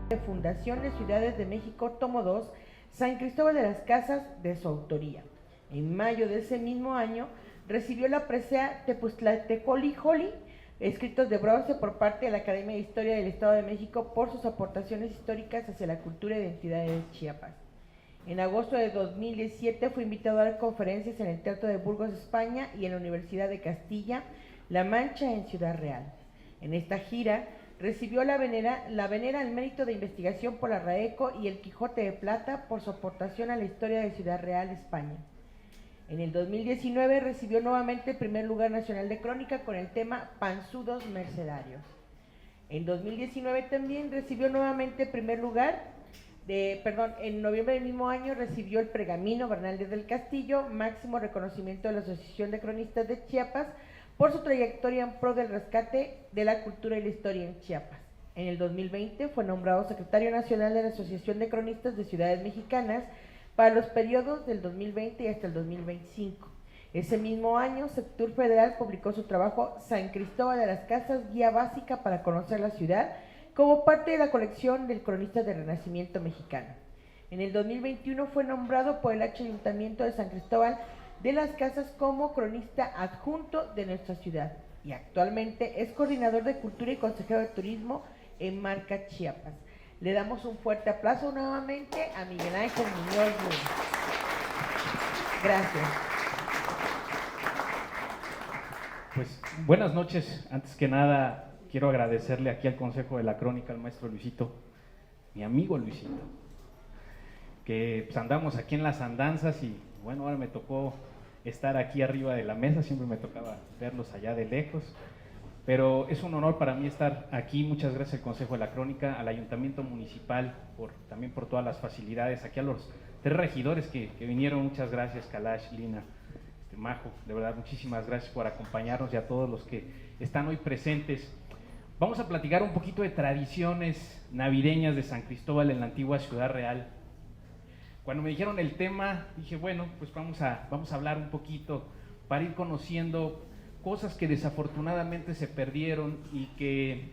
de Fundación de Ciudades de México, tomo 2, San Cristóbal de las Casas, de su autoría. En mayo de ese mismo año recibió la presea Tepuztlatecoliholi, escritos de bronce por parte de la Academia de Historia del Estado de México por sus aportaciones históricas hacia la cultura y identidad de Chiapas. En agosto de 2017 fue invitado a dar conferencias en el Teatro de Burgos, España, y en la Universidad de Castilla-La Mancha en Ciudad Real. En esta gira recibió la venera al mérito de investigación por la RAECO y el Quijote de Plata por su aportación a la historia de Ciudad Real, España. En el 2019 recibió nuevamente el primer lugar nacional de crónica con el tema Panzudos Mercenarios. En 2019 también recibió nuevamente el primer lugar. En noviembre del mismo año recibió el Pergamino Bernal del Castillo, máximo reconocimiento de la Asociación de Cronistas de Chiapas por su trayectoria en pro del rescate de la cultura y la historia en Chiapas. En el 2020 fue nombrado secretario nacional de la Asociación de Cronistas de Ciudades Mexicanas para los periodos del 2020 y hasta el 2025. Ese mismo año, Sectur Federal publicó su trabajo San Cristóbal de las Casas, guía básica para conocer la ciudad, como parte de la colección del cronista del Renacimiento mexicano. En el 2021 fue nombrado por el Ayuntamiento de San Cristóbal de las Casas como cronista adjunto de nuestra ciudad y actualmente es coordinador de cultura y consejero de turismo en Marca Chiapas. Le damos un fuerte aplauso nuevamente a Miguel Ángel Muñoz Luna. Gracias. Pues buenas noches. Antes que nada, quiero agradecerle aquí al Consejo de la Crónica al maestro Luisito, mi amigo Luisito, que pues andamos aquí en las andanzas y bueno, ahora me tocó estar aquí arriba de la mesa, siempre me tocaba verlos allá de lejos, pero es un honor para mí estar aquí. Muchas gracias al Consejo de la Crónica, al Ayuntamiento Municipal, también por todas las facilidades, aquí a los 3 regidores que vinieron, muchas gracias, Kalash, Lina, Majo, de verdad muchísimas gracias por acompañarnos y a todos los que están hoy presentes. Vamos a platicar un poquito de tradiciones navideñas de San Cristóbal en la antigua Ciudad Real. Cuando me dijeron el tema, dije, bueno, pues vamos a hablar un poquito para ir conociendo cosas que desafortunadamente se perdieron y que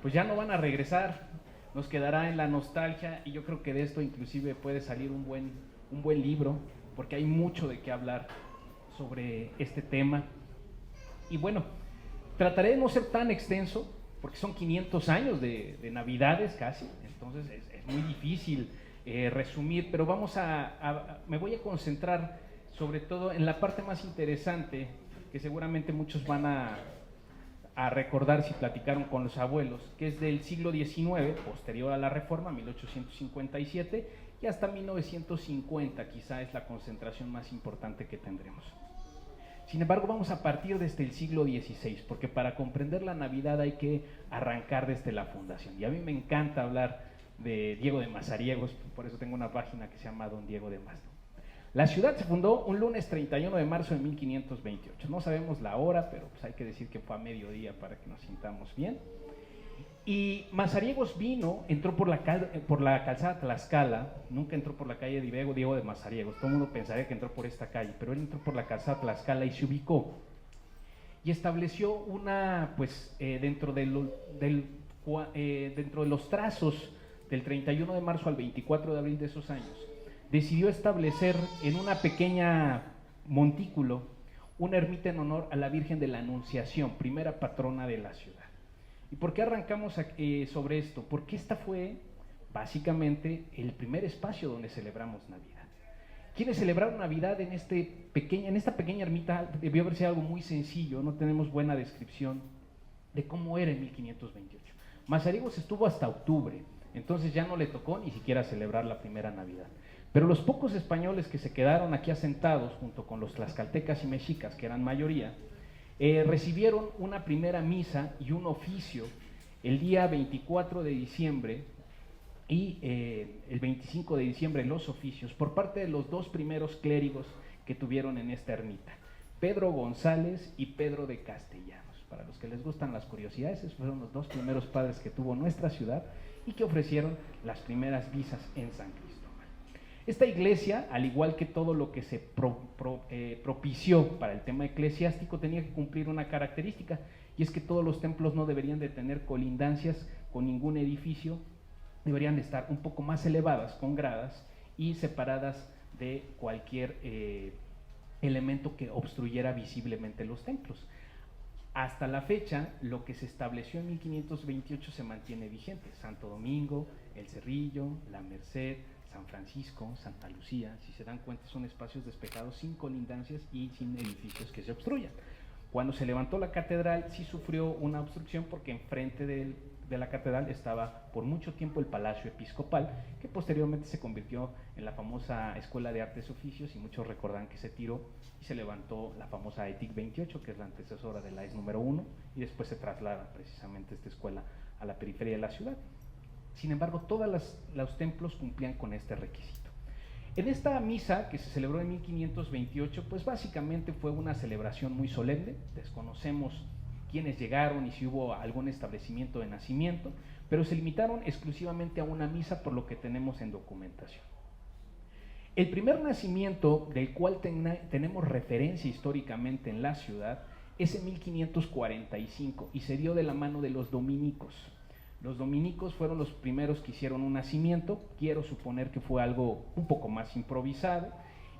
pues ya no van a regresar, nos quedará en la nostalgia, y yo creo que de esto inclusive puede salir un buen libro, porque hay mucho de qué hablar sobre este tema. Y bueno, trataré de no ser tan extenso, porque son 500 años de Navidades casi, entonces es muy difícil resumir, pero me voy a concentrar sobre todo en la parte más interesante, que seguramente muchos van a recordar si platicaron con los abuelos, que es del siglo XIX, posterior a la Reforma, 1857, y hasta 1950, quizá es la concentración más importante que tendremos. Sin embargo, vamos a partir desde el siglo XVI, porque para comprender la Navidad hay que arrancar desde la fundación. Y a mí me encanta hablar de Diego de Mazariegos, por eso tengo una página que se llama Don Diego de Maz. La ciudad se fundó un lunes 31 de marzo de 1528. No sabemos la hora, pero pues hay que decir que fue a mediodía para que nos sintamos bien. Y Mazariegos entró por la calzada Tlaxcala, nunca entró por la calle de Diego de Mazariegos. Todo el mundo pensaría que entró por esta calle, pero él entró por la calzada Tlaxcala y se ubicó. Y estableció dentro de los trazos del 31 de marzo al 24 de abril de esos años, decidió establecer en una pequeña montículo una ermita en honor a la Virgen de la Anunciación, primera patrona de la ciudad. ¿Y por qué arrancamos sobre esto? Porque esta fue básicamente el primer espacio donde celebramos Navidad. Quienes celebraron Navidad en esta pequeña ermita debió haber sido algo muy sencillo, no tenemos buena descripción de cómo era en 1528. Mazariegos estuvo hasta octubre, entonces ya no le tocó ni siquiera celebrar la primera Navidad. Pero los pocos españoles que se quedaron aquí asentados, junto con los tlaxcaltecas y mexicas, que eran mayoría, recibieron una primera misa y un oficio el día 24 de diciembre y el 25 de diciembre los oficios por parte de los 2 primeros clérigos que tuvieron en esta ermita, Pedro González y Pedro de Castellanos. Para los que les gustan las curiosidades, esos fueron los 2 primeros padres que tuvo nuestra ciudad y que ofrecieron las primeras misas en San Cristóbal. Esta iglesia, al igual que todo lo que se propició para el tema eclesiástico, tenía que cumplir una característica, y es que todos los templos no deberían de tener colindancias con ningún edificio deberían estar un poco más elevadas, con gradas y separadas de cualquier elemento que obstruyera visiblemente los templos. Hasta la fecha, lo que se estableció en 1528 se mantiene vigente. Santo Domingo, El Cerrillo, La Merced, San Francisco, Santa Lucía, si se dan cuenta, son espacios despejados sin colindancias y sin edificios que se obstruyan. Cuando se levantó la catedral, sí sufrió una obstrucción porque enfrente de la catedral estaba por mucho tiempo el Palacio Episcopal, que posteriormente se convirtió en la famosa Escuela de Artes y Oficios, y muchos recordan que se tiró y se levantó la famosa ETIC 28, que es la antecesora de la ES número 1, y después se traslada precisamente esta escuela a la periferia de la ciudad. Sin embargo, todos los templos cumplían con este requisito. En esta misa que se celebró en 1528, pues básicamente fue una celebración muy solemne. Desconocemos quiénes llegaron y si hubo algún establecimiento de nacimiento, pero se limitaron exclusivamente a una misa por lo que tenemos en documentación. El primer nacimiento del cual tenemos referencia históricamente en la ciudad es en 1545 y se dio de la mano de los dominicos. Los dominicos fueron los primeros que hicieron un nacimiento. Quiero suponer que fue algo un poco más improvisado,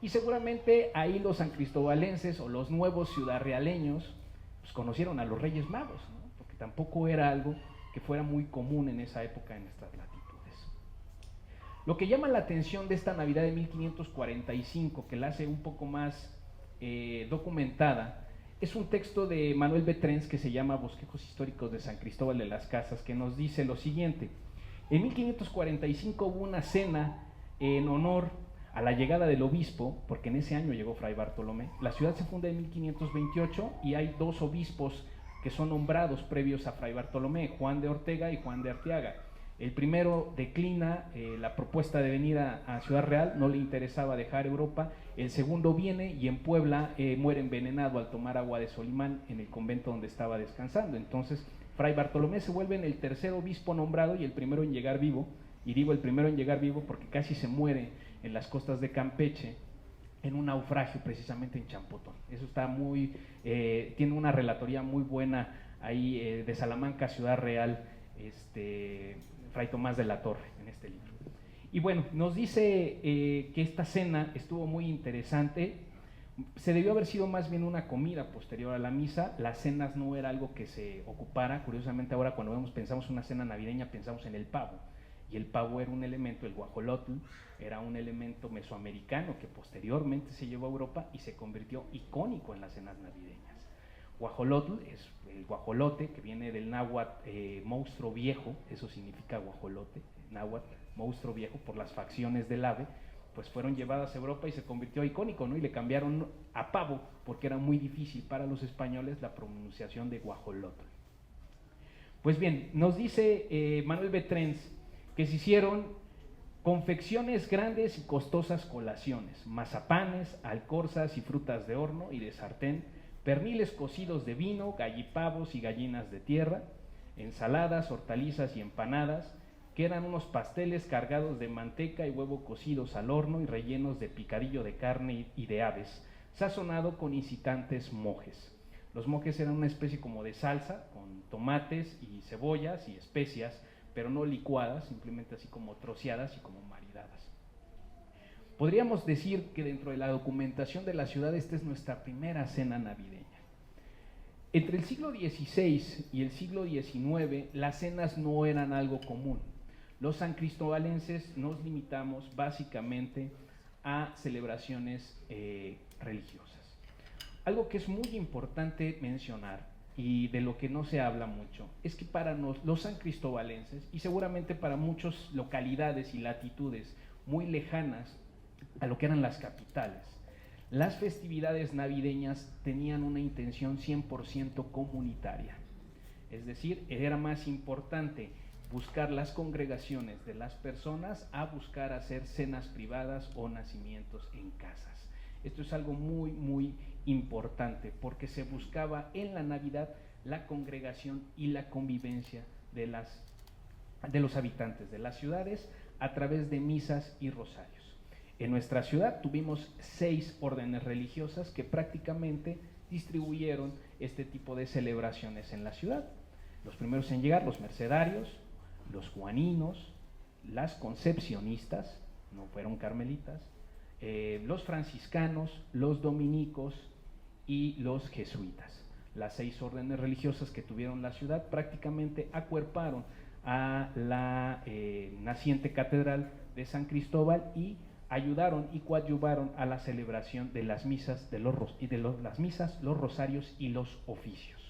y seguramente ahí los sancristobalenses o los nuevos ciudadrealeños pues conocieron a los Reyes Magos, ¿no? Porque tampoco era algo que fuera muy común en esa época en estas latitudes. Lo que llama la atención de esta Navidad de 1545, que la hace un poco más documentada, es un texto de Manuel Betrens que se llama Bosquejos Históricos de San Cristóbal de las Casas, que nos dice lo siguiente: en 1545 hubo una cena en honor a la llegada del obispo, porque en ese año llegó Fray Bartolomé. La ciudad se funda en 1528 y hay dos obispos que son nombrados previos a Fray Bartolomé, Juan de Ortega y Juan de Arteaga. El primero declina la propuesta de venir a Ciudad Real, no le interesaba dejar Europa. El segundo viene y en Puebla muere envenenado al tomar agua de Solimán en el convento donde estaba descansando. Entonces Fray Bartolomé se vuelve en el tercer obispo nombrado y el primero en llegar vivo, y digo el primero en llegar vivo porque casi se muere en las costas de Campeche en un naufragio precisamente en Champotón. Eso está tiene una relatoría muy buena ahí de Salamanca, Ciudad Real, Fray Tomás de la Torre, en este libro. Y bueno, nos dice que esta cena estuvo muy interesante. Se debió haber sido más bien una comida posterior a la misa. Las cenas no era algo que se ocupara. Curiosamente ahora cuando pensamos una cena navideña pensamos en el pavo, y el pavo era un elemento, el guajolotl era un elemento mesoamericano que posteriormente se llevó a Europa y se convirtió icónico en las cenas navideñas. Guajolotl es el guajolote, que viene del náhuatl monstruo viejo, eso significa guajolote, náhuatl monstruo viejo, por las facciones del ave, pues fueron llevadas a Europa y se convirtió icónico, ¿no? Y le cambiaron a pavo porque era muy difícil para los españoles la pronunciación de guajolotl. Pues bien, nos dice Manuel Betrens que se hicieron confecciones grandes y costosas colaciones, mazapanes, alcorzas y frutas de horno y de sartén, perniles cocidos de vino, gallipavos y gallinas de tierra, ensaladas, hortalizas y empanadas, que eran unos pasteles cargados de manteca y huevo cocidos al horno y rellenos de picadillo de carne y de aves, sazonado con incitantes mojes. Los mojes eran una especie como de salsa con tomates y cebollas y especias, pero no licuadas, simplemente así como troceadas y como maridadas. Podríamos decir que dentro de la documentación de la ciudad esta es nuestra primera cena navideña. Entre el siglo XVI y el siglo XIX las cenas no eran algo común. Los sancristobalenses nos limitamos básicamente a celebraciones religiosas. Algo que es muy importante mencionar y de lo que no se habla mucho, es que para los sancristobalenses, y seguramente para muchas localidades y latitudes muy lejanas a lo que eran las capitales, las festividades navideñas tenían una intención 100% comunitaria. Es decir, era más importante buscar las congregaciones de las personas a buscar hacer cenas privadas o nacimientos en casas. Esto es algo muy, muy importante porque se buscaba en la Navidad la congregación y la convivencia de los habitantes de las ciudades a través de misas y rosarios. En nuestra ciudad tuvimos 6 órdenes religiosas que prácticamente distribuyeron este tipo de celebraciones en la ciudad. Los primeros en llegar, los mercedarios, los juaninos, las concepcionistas, no fueron carmelitas, los franciscanos, los dominicos y los jesuitas. Las 6 órdenes religiosas que tuvieron la ciudad prácticamente acuerparon a la naciente catedral de San Cristóbal y ayudaron y coadyuvaron a la celebración de las misas, las misas, los rosarios y los oficios.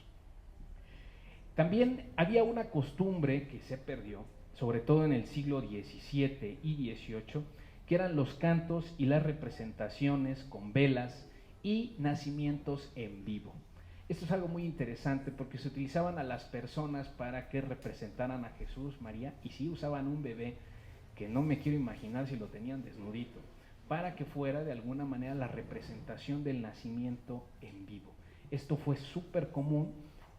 También había una costumbre que se perdió, sobre todo en el siglo XVII y XVIII, que eran los cantos y las representaciones con velas y nacimientos en vivo. Esto es algo muy interesante porque se utilizaban a las personas para que representaran a Jesús, María, y sí usaban un bebé, que no me quiero imaginar si lo tenían desnudito, para que fuera de alguna manera la representación del nacimiento en vivo. Esto fue súper común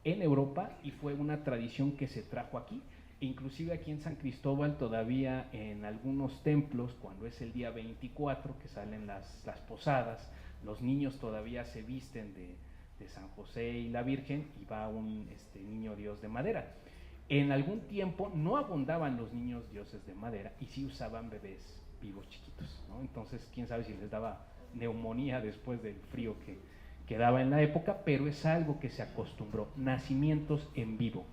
en Europa y fue una tradición que se trajo aquí. Inclusive aquí en San Cristóbal todavía en algunos templos, cuando es el día 24 que salen las posadas, los niños todavía se visten de San José y la Virgen y va un niño Dios de madera. En algún tiempo no abundaban los niños dioses de madera y sí usaban bebés vivos chiquitos, ¿no? Entonces quién sabe si les daba neumonía después del frío que daba en la época, pero es algo que se acostumbró, nacimientos en vivo.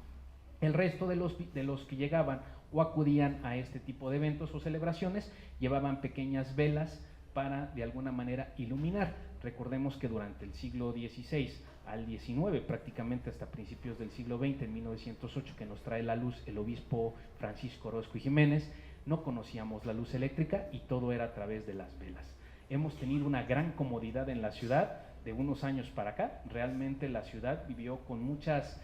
El resto de los que llegaban o acudían a este tipo de eventos o celebraciones llevaban pequeñas velas para de alguna manera iluminar. Recordemos que durante el siglo XVI al XIX, prácticamente hasta principios del siglo XX, en 1908, que nos trae la luz el obispo Francisco Orozco y Jiménez, no conocíamos la luz eléctrica y todo era a través de las velas. Hemos tenido una gran comodidad en la ciudad de unos años para acá. Realmente la ciudad vivió con muchas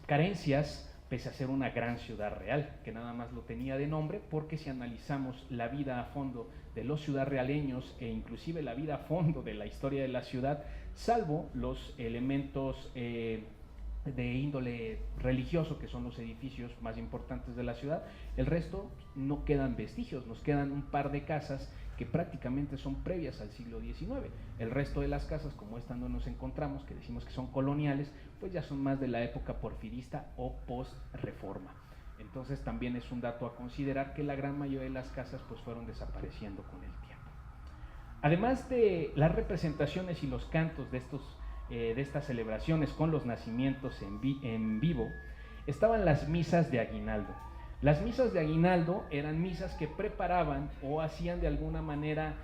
carencias, pese a ser una gran ciudad real, que nada más lo tenía de nombre, porque si analizamos la vida a fondo de los ciudadrealeños e inclusive la vida a fondo de la historia de la ciudad, salvo los elementos de índole religioso, que son los edificios más importantes de la ciudad, el resto no quedan vestigios, nos quedan un par de casas que prácticamente son previas al siglo XIX. El resto de las casas, como esta donde nos encontramos, que decimos que son coloniales, pues ya son más de la época porfirista o post-reforma. Entonces también es un dato a considerar que la gran mayoría de las casas pues fueron desapareciendo con el tiempo. Además de las representaciones y los cantos de estas celebraciones con los nacimientos en vivo, estaban las misas de aguinaldo. Las misas de aguinaldo eran misas que preparaban o hacían de alguna manera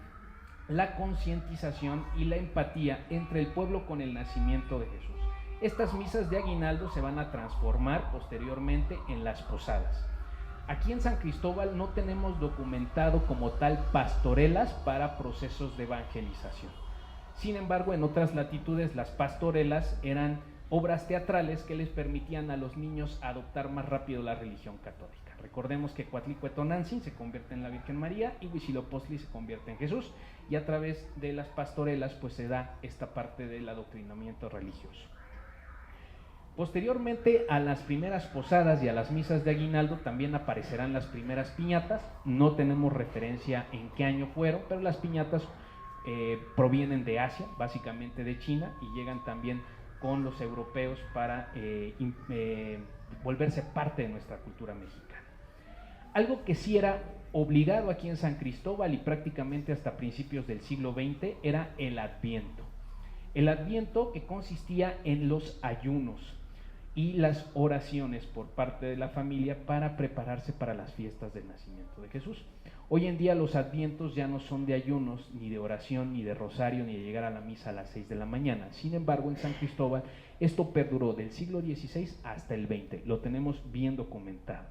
la concientización y la empatía entre el pueblo con el nacimiento de Jesús. Estas misas de aguinaldo se van a transformar posteriormente en las posadas. Aquí en San Cristóbal no tenemos documentado como tal pastorelas para procesos de evangelización. Sin embargo, en otras latitudes las pastorelas eran obras teatrales que les permitían a los niños adoptar más rápido la religión católica. Recordemos que Coatlicuetonantzin se convierte en la Virgen María y Huitzilopochtli se convierte en Jesús, y a través de las pastorelas pues se da esta parte del adoctrinamiento religioso. Posteriormente a las primeras posadas y a las misas de aguinaldo también aparecerán las primeras piñatas. No tenemos referencia en qué año fueron, pero las piñatas provienen de Asia, básicamente de China, y llegan también con los europeos para volverse parte de nuestra cultura mexicana. Algo que sí era obligado aquí en San Cristóbal y prácticamente hasta principios del siglo XX era el Adviento. El Adviento, que consistía en los ayunos y las oraciones por parte de la familia para prepararse para las fiestas del nacimiento de Jesús. Hoy en día los advientos ya no son de ayunos, ni de oración, ni de rosario, ni de llegar a la misa a las 6 de la mañana. Sin embargo, en San Cristóbal esto perduró del siglo XVI hasta el XX, lo tenemos bien documentado.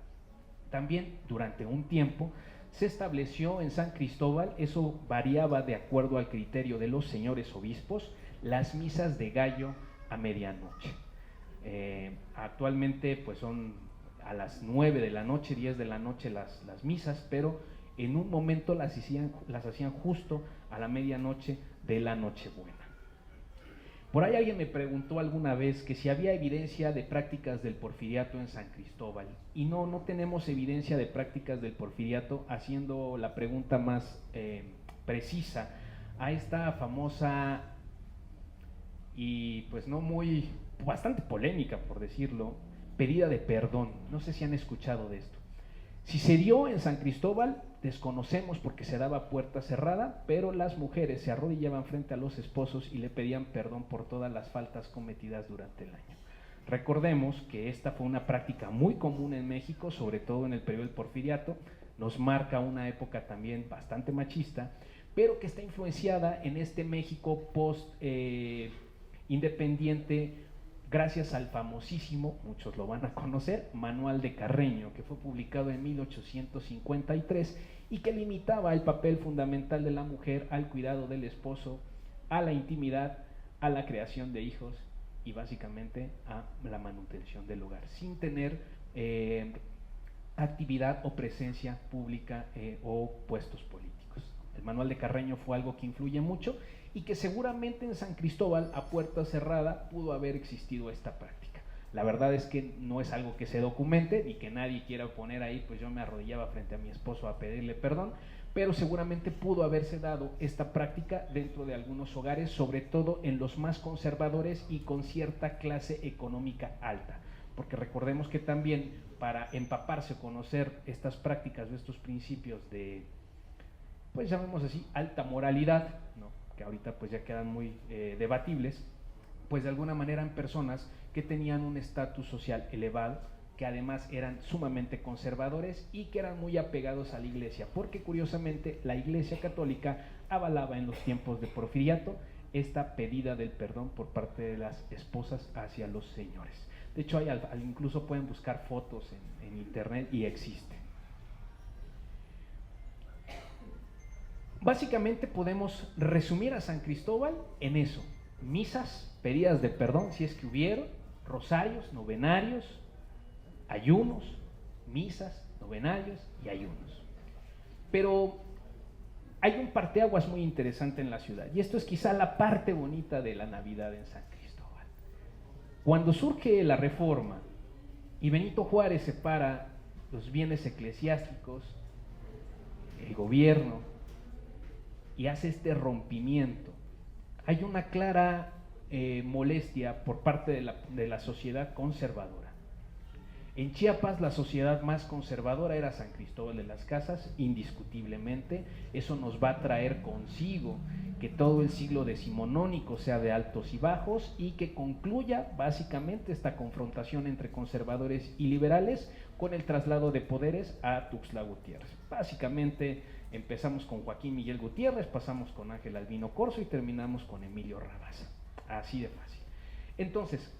También durante un tiempo se estableció en San Cristóbal, eso variaba de acuerdo al criterio de los señores obispos, las misas de gallo a medianoche. Actualmente pues son a las 9 de la noche, 10 de la noche las misas, pero en un momento las hacían justo a la medianoche de la Nochebuena. Por ahí alguien me preguntó alguna vez que si había evidencia de prácticas del porfiriato en San Cristóbal, y no tenemos evidencia de prácticas del porfiriato, haciendo la pregunta más precisa a esta famosa y pues bastante polémica, por decirlo, pedida de perdón. No sé si han escuchado de esto. Si se dio en San Cristóbal, desconocemos porque se daba a puerta cerrada, pero las mujeres se arrodillaban frente a los esposos y le pedían perdón por todas las faltas cometidas durante el año. Recordemos que esta fue una práctica muy común en México, sobre todo en el periodo del Porfiriato, nos marca una época también bastante machista, pero que está influenciada en este México post-independiente, gracias al famosísimo, muchos lo van a conocer, Manual de Carreño, que fue publicado en 1853 y que limitaba el papel fundamental de la mujer al cuidado del esposo, a la intimidad, a la creación de hijos y básicamente a la manutención del hogar, sin tener actividad o presencia pública o puestos políticos. El Manual de Carreño fue algo que influye mucho y que seguramente en San Cristóbal, a puerta cerrada, pudo haber existido esta práctica. La verdad es que no es algo que se documente ni que nadie quiera poner ahí, pues yo me arrodillaba frente a mi esposo a pedirle perdón, pero seguramente pudo haberse dado esta práctica dentro de algunos hogares, sobre todo en los más conservadores y con cierta clase económica alta, porque recordemos que también para empaparse o conocer estas prácticas o estos principios de, pues llamemos así, alta moralidad, ¿no?, que ahorita pues ya quedan muy debatibles, pues de alguna manera eran personas que tenían un estatus social elevado, que además eran sumamente conservadores y que eran muy apegados a la iglesia, porque curiosamente la iglesia católica avalaba en los tiempos de Porfiriato esta pedida del perdón por parte de las esposas hacia los señores. De hecho, incluso pueden buscar fotos en internet y existe. Básicamente podemos resumir a San Cristóbal en eso: misas, pedidas de perdón si es que hubieron, rosarios, novenarios, ayunos, misas, novenarios y ayunos. Pero hay un parteaguas muy interesante en la ciudad, y esto es quizá la parte bonita de la Navidad en San Cristóbal. Cuando surge la Reforma y Benito Juárez separa los bienes eclesiásticos, el gobierno, y hace este rompimiento, hay una clara molestia por parte de la sociedad conservadora. En Chiapas la sociedad más conservadora era San Cristóbal de las Casas, indiscutiblemente. Eso nos va a traer consigo que todo el siglo decimonónico sea de altos y bajos y que concluya básicamente esta confrontación entre conservadores y liberales con el traslado de poderes a Tuxtla Gutiérrez. Básicamente empezamos con Joaquín Miguel Gutiérrez, pasamos con Ángel Albino Corzo y terminamos con Emilio Rabasa. Así de fácil. Entonces,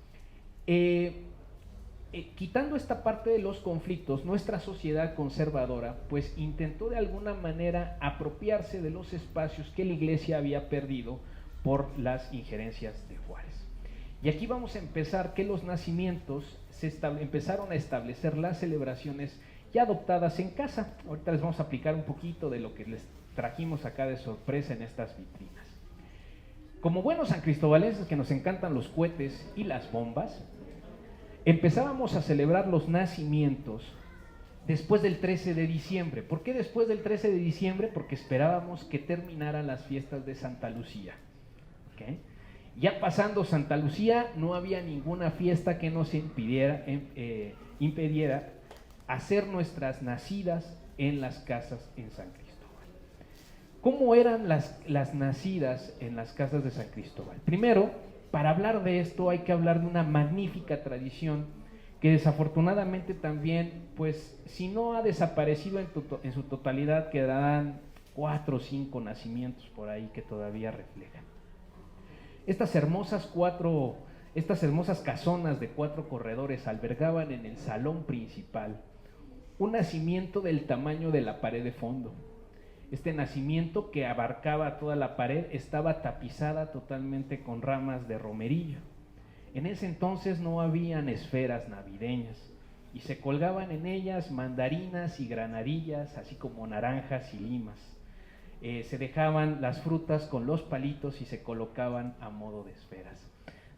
quitando esta parte de los conflictos, nuestra sociedad conservadora pues intentó de alguna manera apropiarse de los espacios que la iglesia había perdido por las injerencias de Juárez. Y aquí vamos a empezar que los nacimientos empezaron a establecer las celebraciones ya adoptadas en casa. Ahorita les vamos a aplicar un poquito de lo que les trajimos acá de sorpresa en estas vitrinas. Como buenos sancristobalenses que nos encantan los cohetes y las bombas, empezábamos a celebrar los nacimientos después del 13 de diciembre. ¿Por qué después del 13 de diciembre? Porque esperábamos que terminaran las fiestas de Santa Lucía. ¿Okay? Ya pasando Santa Lucía, no había ninguna fiesta que nos impidiera hacer nuestras nacidas en las casas en San Cristóbal. ¿Cómo eran las nacidas en las casas de San Cristóbal? Primero, para hablar de esto hay que hablar de una magnífica tradición que desafortunadamente también, pues si no ha desaparecido en su totalidad, quedarán 4 o 5 nacimientos por ahí que todavía reflejan. Estas hermosas casonas de 4 corredores albergaban en el salón principal un nacimiento del tamaño de la pared de fondo. Este nacimiento, que abarcaba toda la pared, estaba tapizada totalmente con ramas de romerillo. En ese entonces no habían esferas navideñas y se colgaban en ellas mandarinas y granadillas, así como naranjas y limas. Se dejaban las frutas con los palitos y se colocaban a modo de esferas.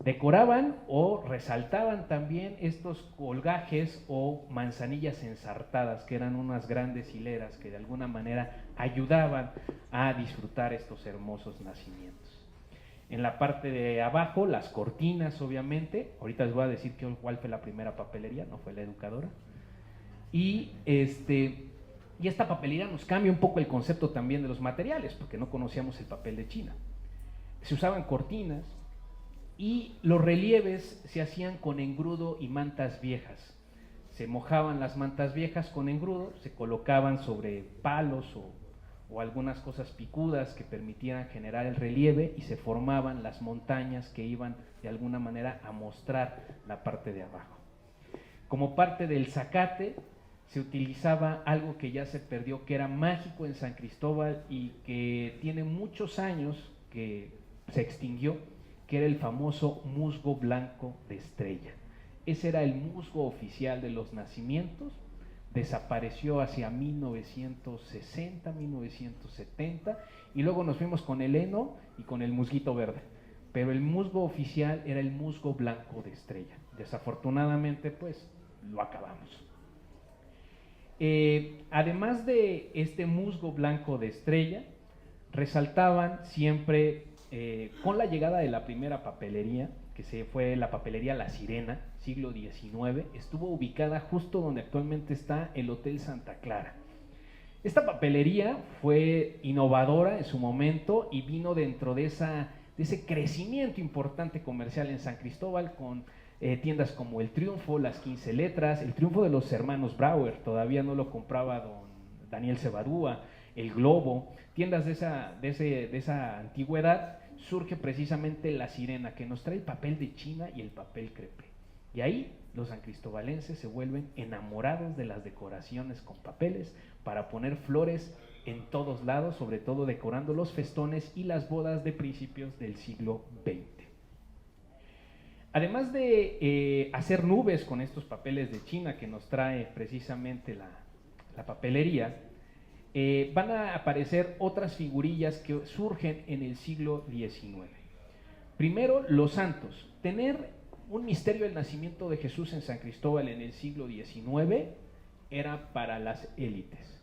Decoraban o resaltaban también estos colgajes o manzanillas ensartadas, que eran unas grandes hileras que de alguna manera ayudaban a disfrutar estos hermosos nacimientos. En la parte de abajo, las cortinas, obviamente. Ahorita les voy a decir cuál fue la primera papelería, no fue la educadora. Y esta papelería nos cambia un poco el concepto también de los materiales, porque no conocíamos el papel de China. Se usaban cortinas y los relieves se hacían con engrudo y mantas viejas. Se mojaban las mantas viejas con engrudo, se colocaban sobre palos o algunas cosas picudas que permitieran generar el relieve y se formaban las montañas que iban de alguna manera a mostrar la parte de abajo. Como parte del zacate se utilizaba algo que ya se perdió, que era mágico en San Cristóbal y que tiene muchos años que se extinguió, que era el famoso musgo blanco de estrella. Ese era el musgo oficial de los nacimientos, desapareció hacia 1960, 1970, y luego nos fuimos con el heno y con el musguito verde. Pero el musgo oficial era el musgo blanco de estrella. Desafortunadamente, pues, lo acabamos. Además de este musgo blanco de estrella, resaltaban siempre, con la llegada de la primera papelería, que fue la papelería La Sirena, siglo XIX, estuvo ubicada justo donde actualmente está el Hotel Santa Clara. Esta papelería fue innovadora en su momento y vino dentro de ese crecimiento importante comercial en San Cristóbal, con tiendas como El Triunfo, Las 15 Letras, El Triunfo de los hermanos Brauer, todavía no lo compraba don Daniel Cebadúa, El Globo, tiendas de esa antigüedad. Surge precisamente La Sirena, que nos trae el papel de China y el papel crepé. Y ahí los sancristobalenses se vuelven enamorados de las decoraciones con papeles para poner flores en todos lados, sobre todo decorando los festones y las bodas de principios del siglo XX. Además de hacer nubes con estos papeles de China que nos trae precisamente la papelería, van a aparecer otras figurillas que surgen en el siglo XIX. Primero, los santos. Tener un misterio del nacimiento de Jesús en San Cristóbal en el siglo XIX era para las élites.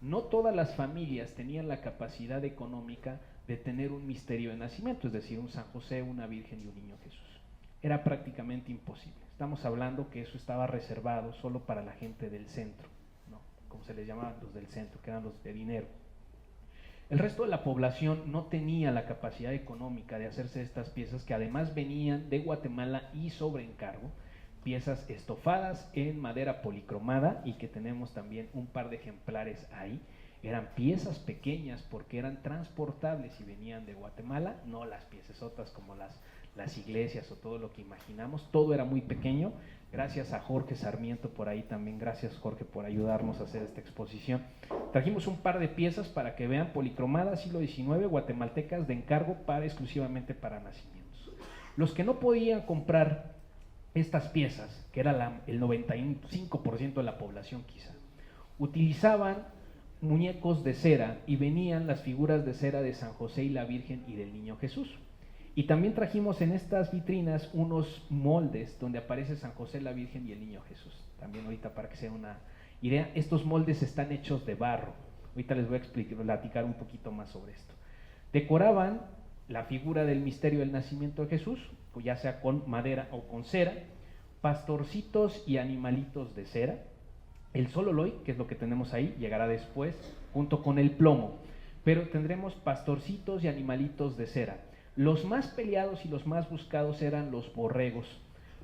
No todas las familias tenían la capacidad económica de tener un misterio de nacimiento, es decir, un San José, una Virgen y un niño Jesús. Era prácticamente imposible. Estamos hablando que eso estaba reservado solo para la gente del centro, ¿no? Como se les llamaban los del centro, que eran los de dinero. El resto de la población no tenía la capacidad económica de hacerse estas piezas, que además venían de Guatemala y sobre encargo, piezas estofadas en madera policromada, y que tenemos también un par de ejemplares ahí. Eran piezas pequeñas porque eran transportables y venían de Guatemala, no las piecesotas como las iglesias o todo lo que imaginamos. Todo era muy pequeño. Gracias a Jorge Sarmiento por ahí también, gracias Jorge por ayudarnos a hacer esta exposición. Trajimos un par de piezas para que vean, policromadas, siglo XIX, guatemaltecas, de encargo exclusivamente para nacimientos. Los que no podían comprar estas piezas, que era el 95% de la población quizá, utilizaban muñecos de cera, y venían las figuras de cera de San José y la Virgen y del Niño Jesús. Y también trajimos en estas vitrinas unos moldes donde aparece San José, la Virgen y el Niño Jesús. También ahorita, para que sea una idea, estos moldes están hechos de barro. Ahorita les voy a platicar un poquito más sobre esto. Decoraban la figura del misterio del nacimiento de Jesús, ya sea con madera o con cera, pastorcitos y animalitos de cera. El sololoy, que es lo que tenemos ahí, llegará después, junto con el plomo. Pero tendremos pastorcitos y animalitos de cera. Los más peleados y los más buscados eran los borregos.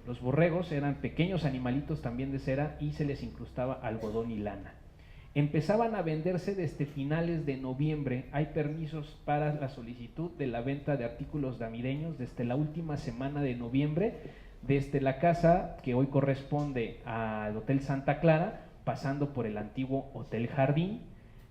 Los borregos eran pequeños animalitos también de cera, y se les incrustaba algodón y lana. Empezaban a venderse desde finales de noviembre. Hay permisos para la solicitud de la venta de artículos navideños desde la última semana de noviembre, desde la casa que hoy corresponde al Hotel Santa Clara, pasando por el antiguo Hotel Jardín,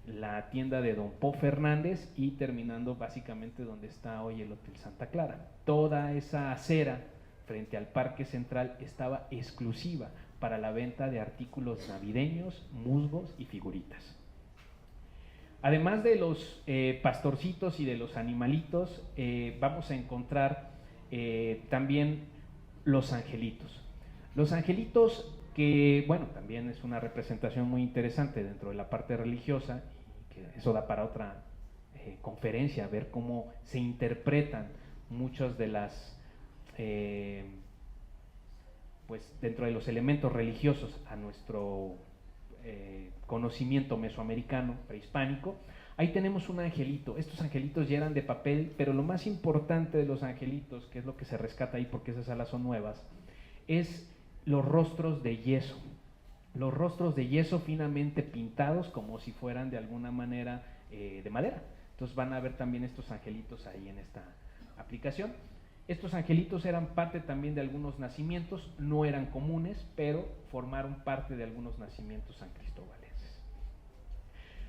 la tienda de Don Po Fernández, y terminando básicamente donde está hoy el Hotel Santa Clara. Toda esa acera frente al Parque Central estaba exclusiva para la venta de artículos navideños, musgos y figuritas. Además de los pastorcitos y de los animalitos, vamos a encontrar también los angelitos. Los angelitos, que bueno, también es una representación muy interesante dentro de la parte religiosa, y que eso da para otra conferencia, ver cómo se interpretan muchas de las pues dentro de los elementos religiosos a nuestro conocimiento mesoamericano, prehispánico. Ahí tenemos un angelito. Estos angelitos ya eran de papel, pero lo más importante de los angelitos, que es lo que se rescata ahí porque esas alas son nuevas, es los rostros de yeso. Los rostros de yeso finamente pintados como si fueran de alguna manera de madera. Entonces van a ver también estos angelitos ahí en esta aplicación. Estos angelitos eran parte también de algunos nacimientos, no eran comunes, pero formaron parte de algunos nacimientos sancristobalenses.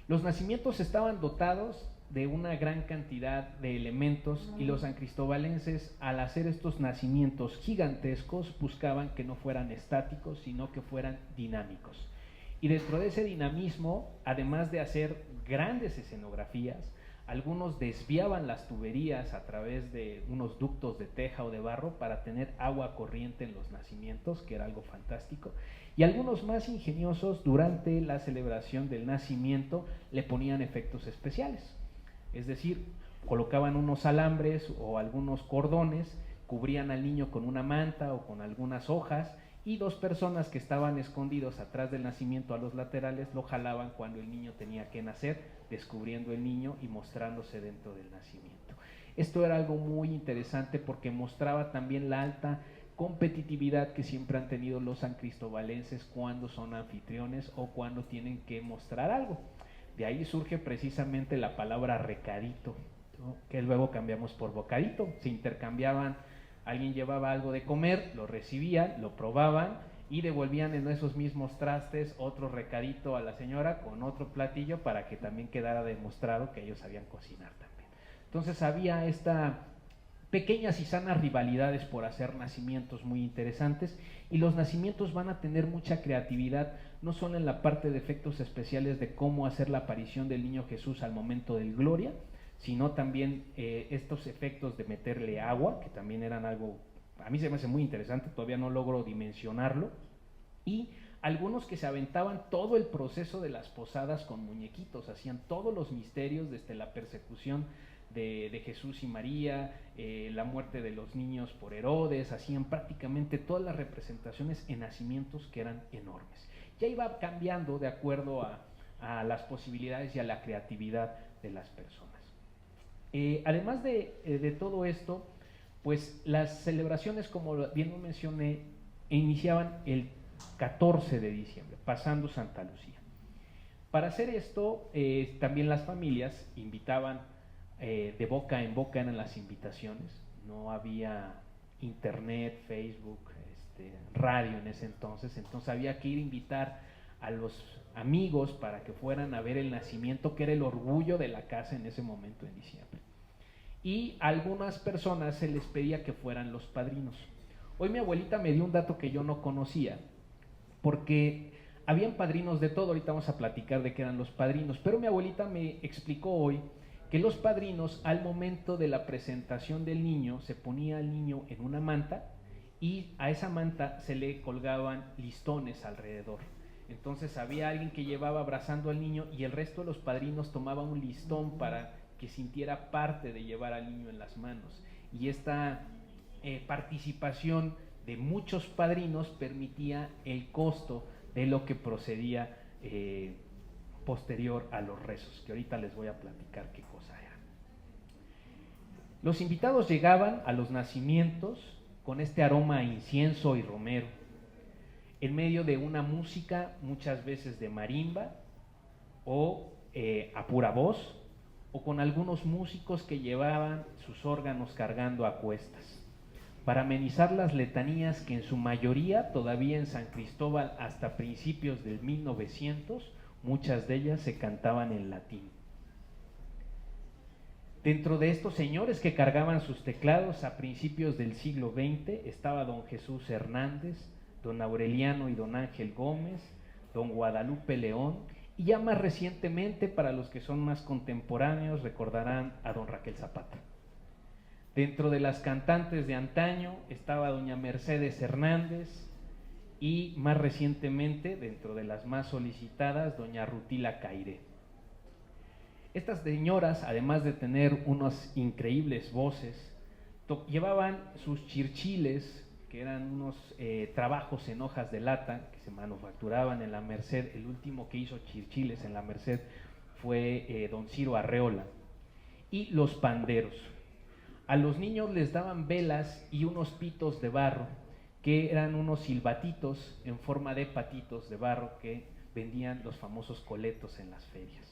Los nacimientos estaban dotados de una gran cantidad de elementos y los sancristobalenses, al hacer estos nacimientos gigantescos, buscaban que no fueran estáticos, sino que fueran dinámicos. Y dentro de ese dinamismo, además de hacer grandes escenografías, algunos desviaban las tuberías a través de unos ductos de teja o de barro para tener agua corriente en los nacimientos, que era algo fantástico. Y algunos más ingeniosos, durante la celebración del nacimiento, le ponían efectos especiales. Es decir, colocaban unos alambres o algunos cordones, cubrían al niño con una manta o con algunas hojas, y dos personas que estaban escondidos atrás del nacimiento a los laterales lo jalaban cuando el niño tenía que nacer, descubriendo el niño y mostrándose dentro del nacimiento. Esto era algo muy interesante porque mostraba también la alta competitividad que siempre han tenido los sancristobalenses cuando son anfitriones o cuando tienen que mostrar algo. De ahí surge precisamente la palabra recadito, ¿no?, que luego cambiamos por bocadito. Se intercambiaban. Alguien llevaba algo de comer, lo recibían, lo probaban y devolvían en esos mismos trastes otro recadito a la señora con otro platillo para que también quedara demostrado que ellos sabían cocinar también. Entonces había esta pequeñas y sanas rivalidades por hacer nacimientos muy interesantes, y los nacimientos van a tener mucha creatividad, no solo en la parte de efectos especiales de cómo hacer la aparición del niño Jesús al momento del Gloria, sino también estos efectos de meterle agua, que también eran algo, a mí se me hace muy interesante, todavía no logro dimensionarlo, y algunos que se aventaban todo el proceso de las posadas con muñequitos, hacían todos los misterios desde la persecución de Jesús y María, la muerte de los niños por Herodes, hacían prácticamente todas las representaciones en nacimientos que eran enormes. Ya iba cambiando de acuerdo a las posibilidades y a la creatividad de las personas. Además de todo esto, pues las celebraciones, como bien lo mencioné, iniciaban el 14 de diciembre, pasando Santa Lucía. Para hacer esto, también las familias invitaban, de boca en boca eran las invitaciones, no había internet, Facebook, radio en ese entonces había que ir a invitar a los amigos para que fueran a ver el nacimiento, que era el orgullo de la casa en ese momento en diciembre. Y a algunas personas se les pedía que fueran los padrinos. Hoy mi abuelita me dio un dato que yo no conocía, porque habían padrinos de todo, ahorita vamos a platicar de qué eran los padrinos, pero mi abuelita me explicó hoy que los padrinos, al momento de la presentación del niño, se ponía al niño en una manta y a esa manta se le colgaban listones alrededor. Entonces había alguien que llevaba abrazando al niño y el resto de los padrinos tomaba un listón para que sintiera parte de llevar al niño en las manos. Y esta participación de muchos padrinos permitía el costo de lo que procedía posterior a los rezos, que ahorita les voy a platicar qué cosa era. Los invitados llegaban a los nacimientos con este aroma a incienso y romero, en medio de una música muchas veces de marimba o a pura voz, o con algunos músicos que llevaban sus órganos cargando a cuestas, para amenizar las letanías que en su mayoría todavía en San Cristóbal hasta principios del 1900, muchas de ellas se cantaban en latín. Dentro de estos señores que cargaban sus teclados a principios del siglo XX estaba don Jesús Hernández, don Aureliano y don Ángel Gómez, don Guadalupe León, y ya más recientemente, para los que son más contemporáneos, recordarán a don Raquel Zapata. Dentro de las cantantes de antaño estaba doña Mercedes Hernández y más recientemente, dentro de las más solicitadas, doña Rutila Cairé. Estas señoras, además de tener unas increíbles voces, llevaban sus chirchiles, que eran unos trabajos en hojas de lata que se manufacturaban en la Merced. El último que hizo chirchiles en la Merced fue don Ciro Arreola. Y los panderos. A los niños les daban velas y unos pitos de barro, que eran unos silbatitos en forma de patitos de barro que vendían los famosos coletos en las ferias.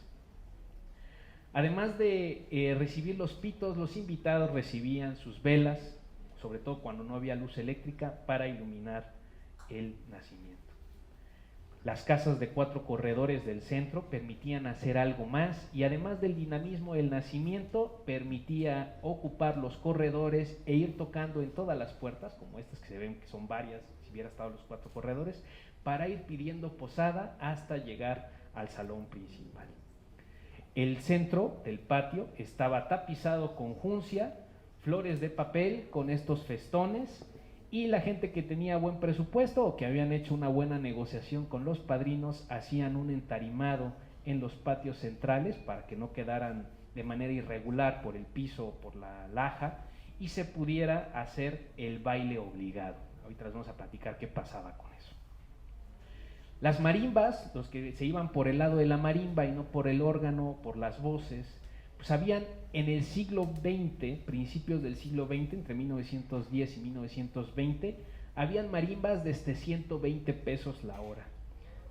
Además de recibir los pitos, los invitados recibían sus velas, sobre todo cuando no había luz eléctrica, para iluminar el nacimiento. Las casas de 4 corredores del centro permitían hacer algo más, y además del dinamismo del nacimiento, permitía ocupar los corredores e ir tocando en todas las puertas, como estas que se ven que son varias, si hubiera estado los 4 corredores, para ir pidiendo posada hasta llegar al salón principal. El centro del patio estaba tapizado con juncia, flores de papel con estos festones, y la gente que tenía buen presupuesto o que habían hecho una buena negociación con los padrinos hacían un entarimado en los patios centrales para que no quedaran de manera irregular por el piso o por la laja y se pudiera hacer el baile obligado. Ahorita les vamos a platicar qué pasaba con eso. Las marimbas, los que se iban por el lado de la marimba y no por el órgano, por las voces, pues habían en el siglo XX, principios del siglo XX, entre 1910 y 1920, habían marimbas desde 120 pesos la hora,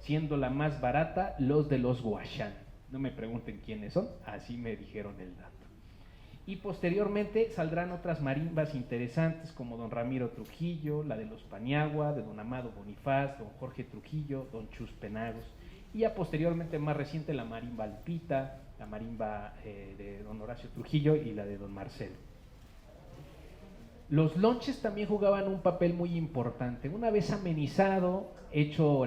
siendo la más barata los de los Guachán. No me pregunten quiénes son, así me dijeron el dato. Y posteriormente saldrán otras marimbas interesantes como don Ramiro Trujillo, la de los Paniagua, de don Amado Bonifaz, don Jorge Trujillo, don Chus Penagos, y ya posteriormente, más reciente, la marimba Lupita, la marimba de don Horacio Trujillo y la de don Marcelo. Los lonches también jugaban un papel muy importante. Una vez amenizado, hecho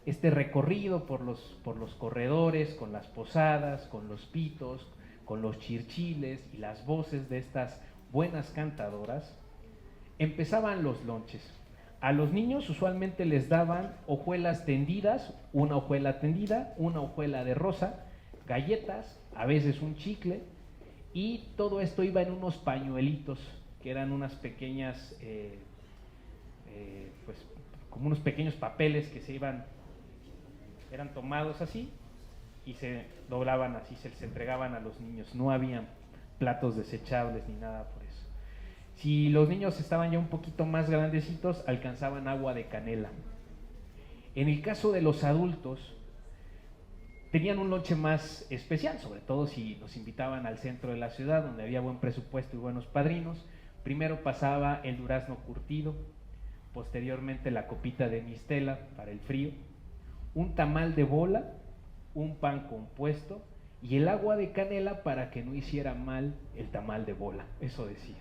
este recorrido por los corredores, con las posadas, con los pitos, con los chirchiles y las voces de estas buenas cantadoras, empezaban los lonches. A los niños usualmente les daban hojuelas tendidas, una hojuela tendida, una hojuela de rosa, galletas, a veces un chicle, y todo esto iba en unos pañuelitos, que eran unas pequeñas, pues como unos pequeños papeles que eran tomados así, y se doblaban así, se les entregaban a los niños. No había platos desechables ni nada por eso. Si los niños estaban ya un poquito más grandecitos, alcanzaban agua de canela. En el caso de los adultos, tenían un lonche más especial, sobre todo si los invitaban al centro de la ciudad, donde había buen presupuesto y buenos padrinos. Primero pasaba el durazno curtido, posteriormente la copita de mistela para el frío, un tamal de bola, un pan compuesto y el agua de canela para que no hiciera mal el tamal de bola, eso decía.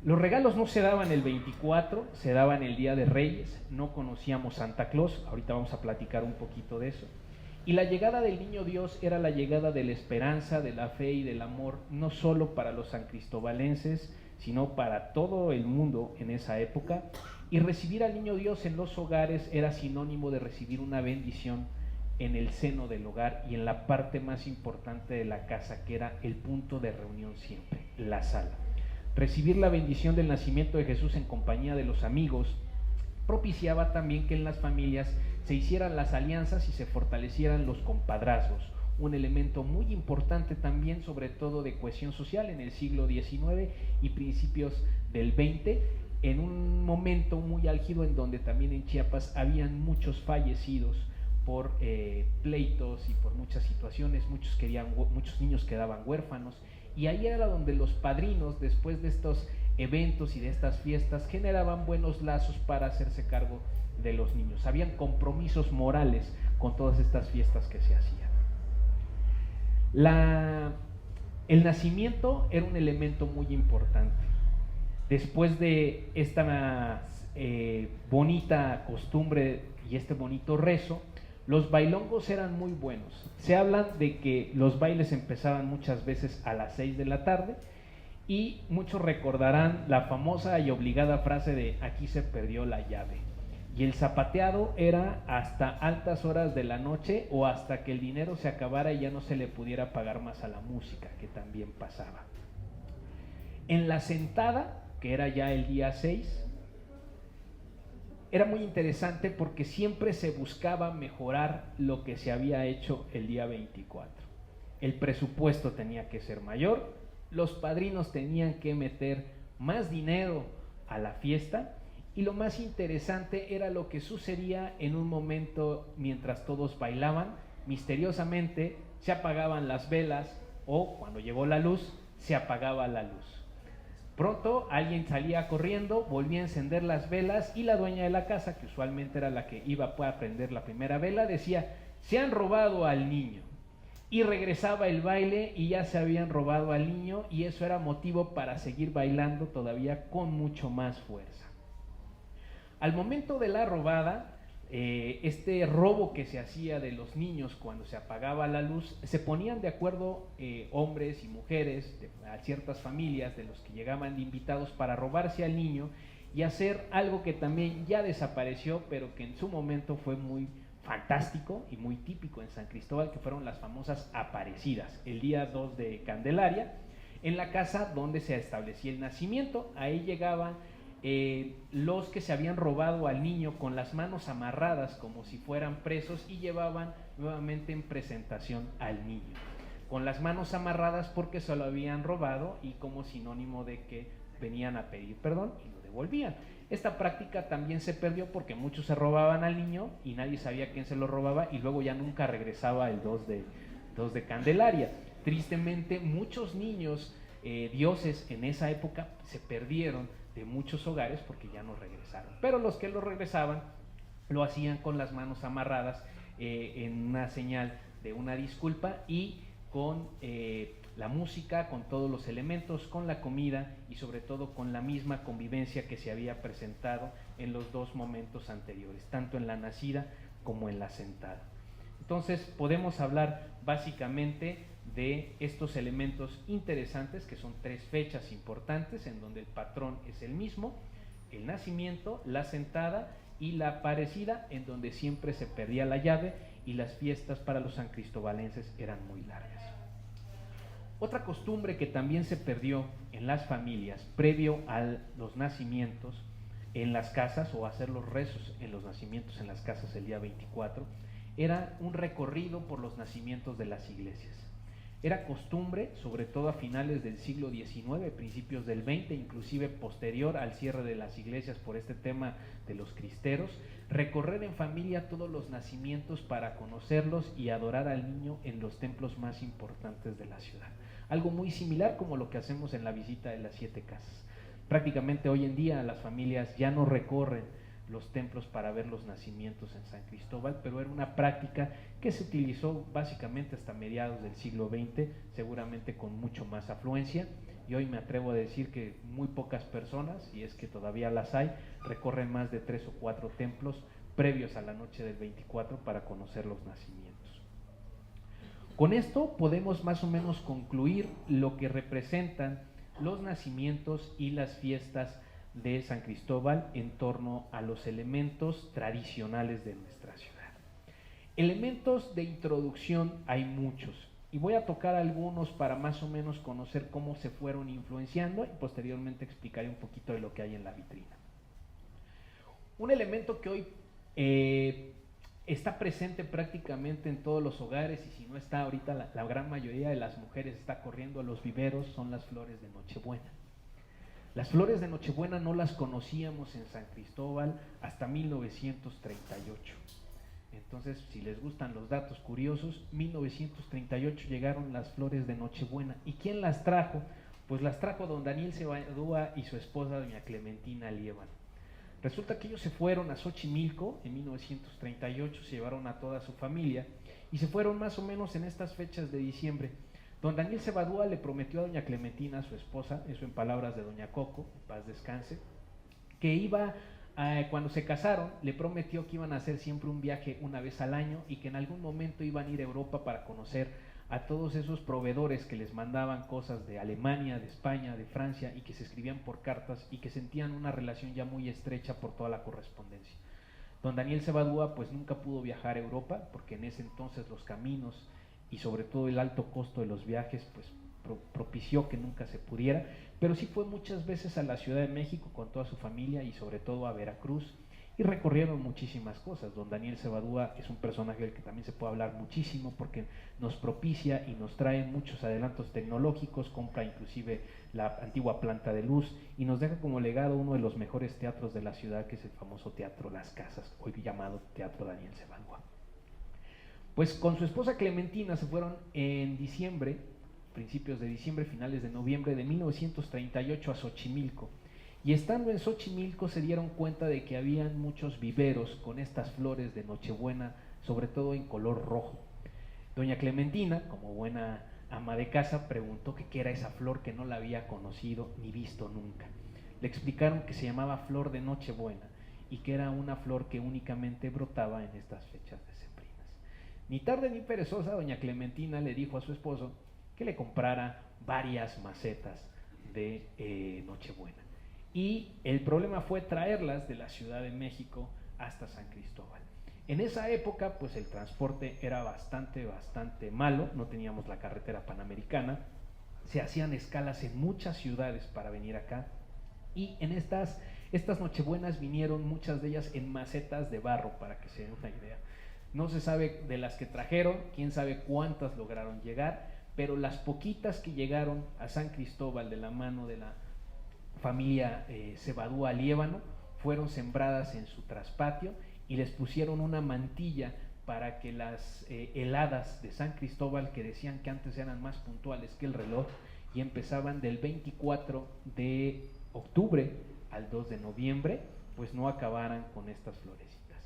Los regalos no se daban el 24, se daban el Día de Reyes, no conocíamos Santa Claus, ahorita vamos a platicar un poquito de eso. Y la llegada del Niño Dios era la llegada de la esperanza, de la fe y del amor, no solo para los sancristobalenses, sino para todo el mundo en esa época. Y recibir al Niño Dios en los hogares era sinónimo de recibir una bendición en el seno del hogar y en la parte más importante de la casa, que era el punto de reunión siempre, la sala. Recibir la bendición del nacimiento de Jesús en compañía de los amigos propiciaba también que en las familias se hicieran las alianzas y se fortalecieran los compadrazgos, un elemento muy importante también, sobre todo de cohesión social en el siglo XIX y principios del XX, en un momento muy álgido en donde también en Chiapas habían muchos fallecidos por pleitos y por muchas situaciones, muchos niños quedaban huérfanos, y ahí era donde los padrinos, después de estos eventos y de estas fiestas, generaban buenos lazos para hacerse cargo de los niños. Habían compromisos morales con todas estas fiestas que se hacían. El nacimiento era un elemento muy importante. Después de esta bonita costumbre y este bonito rezo, los bailongos eran muy buenos. Se hablan de que los bailes empezaban muchas veces a las 6 de la tarde y muchos recordarán la famosa y obligada frase de aquí se perdió la llave. Y el zapateado era hasta altas horas de la noche o hasta que el dinero se acabara y ya no se le pudiera pagar más a la música, que también pasaba. En la sentada que era ya el día 6, era muy interesante porque siempre se buscaba mejorar lo que se había hecho el día 24. El presupuesto tenía que ser mayor, los padrinos tenían que meter más dinero a la fiesta, y lo más interesante era lo que sucedía en un momento mientras todos bailaban. Misteriosamente se apagaban las velas, o cuando llegó la luz, se apagaba la luz. Pronto alguien salía corriendo, volvía a encender las velas, y la dueña de la casa, que usualmente era la que iba a prender la primera vela, decía: se han robado al niño. Y regresaba el baile y ya se habían robado al niño, y eso era motivo para seguir bailando todavía con mucho más fuerza. Al momento de la robada, este robo que se hacía de los niños cuando se apagaba la luz, se ponían de acuerdo hombres y mujeres, a ciertas familias de los que llegaban de invitados, para robarse al niño y hacer algo que también ya desapareció, pero que en su momento fue muy fantástico y muy típico en San Cristóbal, que fueron las famosas aparecidas, el día 2 de Candelaria, en la casa donde se establecía el nacimiento. Ahí llegaban los que se habían robado al niño con las manos amarradas como si fueran presos, y llevaban nuevamente en presentación al niño con las manos amarradas porque se lo habían robado, y como sinónimo de que venían a pedir perdón y lo devolvían. Esta práctica también se perdió porque muchos se robaban al niño y nadie sabía quién se lo robaba, y luego ya nunca regresaba el 2 de Candelaria. Tristemente, muchos niños dioses en esa época se perdieron de muchos hogares porque ya no regresaron, pero los que lo regresaban lo hacían con las manos amarradas, en una señal de una disculpa, y con la música, con todos los elementos, con la comida y sobre todo con la misma convivencia que se había presentado en los dos momentos anteriores, tanto en la nacida como en la sentada. Entonces podemos hablar básicamente de estos elementos interesantes, que son 3 fechas importantes en donde el patrón es el mismo: el nacimiento, la sentada y la aparecida, en donde siempre se perdía la llave y las fiestas para los sancristobalenses eran muy largas. Otra costumbre que también se perdió en las familias previo a los nacimientos en las casas, o hacer los rezos en los nacimientos en las casas el día 24, era un recorrido por los nacimientos de las iglesias. Era costumbre, sobre todo a finales del siglo XIX, principios del XX, inclusive posterior al cierre de las iglesias por este tema de los cristeros, recorrer en familia todos los nacimientos para conocerlos y adorar al niño en los templos más importantes de la ciudad. Algo muy similar como lo que hacemos en la visita de las 7 casas. Prácticamente hoy en día las familias ya no recorren los templos para ver los nacimientos en San Cristóbal, pero era una práctica que se utilizó básicamente hasta mediados del siglo XX, seguramente con mucho más afluencia, y hoy me atrevo a decir que muy pocas personas, y es que todavía las hay, recorren más de 3 o 4 templos previos a la noche del 24 para conocer los nacimientos. Con esto podemos más o menos concluir lo que representan los nacimientos y las fiestas de San Cristóbal en torno a los elementos tradicionales de nuestra ciudad. Elementos de introducción hay muchos, y voy a tocar algunos para más o menos conocer cómo se fueron influenciando, y posteriormente explicaré un poquito de lo que hay en la vitrina. Un elemento que hoy está presente prácticamente en todos los hogares, y si no está ahorita, la gran mayoría de las mujeres está corriendo a los viveros, son las flores de Nochebuena. Las flores de Nochebuena no las conocíamos en San Cristóbal hasta 1938. Entonces, si les gustan los datos curiosos, 1938 llegaron las flores de Nochebuena. ¿Y quién las trajo? Pues las trajo don Daniel Cebadúa y su esposa doña Clementina Liévano. Resulta que ellos se fueron a Xochimilco en 1938, se llevaron a toda su familia y se fueron más o menos en estas fechas de diciembre. Don Daniel Cebadúa le prometió a doña Clementina, su esposa, eso en palabras de doña Coco, en paz descanse, que iba, cuando se casaron, le prometió que iban a hacer siempre un viaje una vez al año, y que en algún momento iban a ir a Europa para conocer a todos esos proveedores que les mandaban cosas de Alemania, de España, de Francia, y que se escribían por cartas y que sentían una relación ya muy estrecha por toda la correspondencia. Don Daniel Cebadúa pues nunca pudo viajar a Europa, porque en ese entonces los caminos y sobre todo el alto costo de los viajes pues propició que nunca se pudiera, pero sí fue muchas veces a la Ciudad de México con toda su familia y sobre todo a Veracruz, y recorrieron muchísimas cosas. Don Daniel Cebadúa es un personaje del que también se puede hablar muchísimo porque nos propicia y nos trae muchos adelantos tecnológicos, compra inclusive la antigua planta de luz y nos deja como legado uno de los mejores teatros de la ciudad, que es el famoso Teatro Las Casas, hoy llamado Teatro Daniel Cebadúa. Pues con su esposa Clementina se fueron en diciembre, principios de diciembre, finales de noviembre de 1938 a Xochimilco. Y estando en Xochimilco se dieron cuenta de que habían muchos viveros con estas flores de Nochebuena, sobre todo en color rojo. Doña Clementina, como buena ama de casa, preguntó qué era esa flor, que no la había conocido ni visto nunca. Le explicaron que se llamaba flor de Nochebuena y que era una flor que únicamente brotaba en estas fechas decembrinas. Ni tarde ni perezosa, doña Clementina le dijo a su esposo que le comprara varias macetas de Nochebuena. Y el problema fue traerlas de la Ciudad de México hasta San Cristóbal. En esa época, pues el transporte era bastante malo, no teníamos la carretera panamericana, se hacían escalas en muchas ciudades para venir acá, y en estas Nochebuenas vinieron muchas de ellas en macetas de barro, para que se den una idea. No se sabe de las que trajeron, quién sabe cuántas lograron llegar, pero las poquitas que llegaron a San Cristóbal de la mano de la familia Cebadúa Liévano fueron sembradas en su traspatio y les pusieron una mantilla para que las heladas de San Cristóbal, que decían que antes eran más puntuales que el reloj y empezaban del 24 de octubre al 2 de noviembre, pues no acabaran con estas florecitas.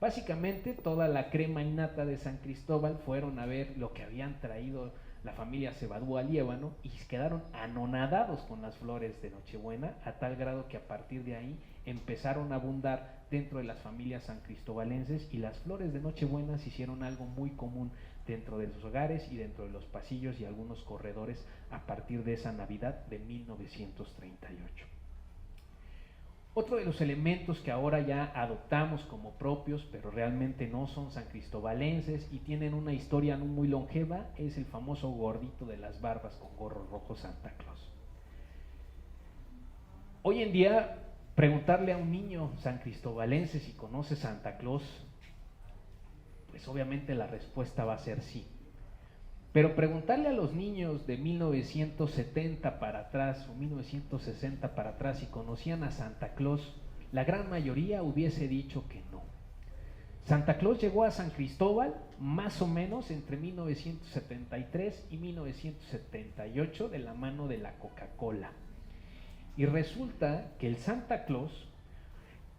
Básicamente toda la crema innata de San Cristóbal fueron a ver lo que habían traído la familia Cebadúa Liévano y quedaron anonadados con las flores de Nochebuena, a tal grado que a partir de ahí empezaron a abundar dentro de las familias sancristobalenses y las flores de Nochebuena se hicieron algo muy común dentro de los hogares y dentro de los pasillos y algunos corredores a partir de esa Navidad de 1938. Otro de los elementos que ahora ya adoptamos como propios, pero realmente no son sancristobalenses y tienen una historia no muy longeva, es el famoso gordito de las barbas con gorro rojo Santa Claus. Hoy en día, preguntarle a un niño sancristobalense si conoce Santa Claus, pues obviamente la respuesta va a ser sí. Pero preguntarle a los niños de 1970 para atrás o 1960 para atrás si conocían a Santa Claus, la gran mayoría hubiese dicho que no. Santa Claus llegó a San Cristóbal más o menos entre 1973 y 1978 de la mano de la Coca-Cola. Y resulta que el Santa Claus,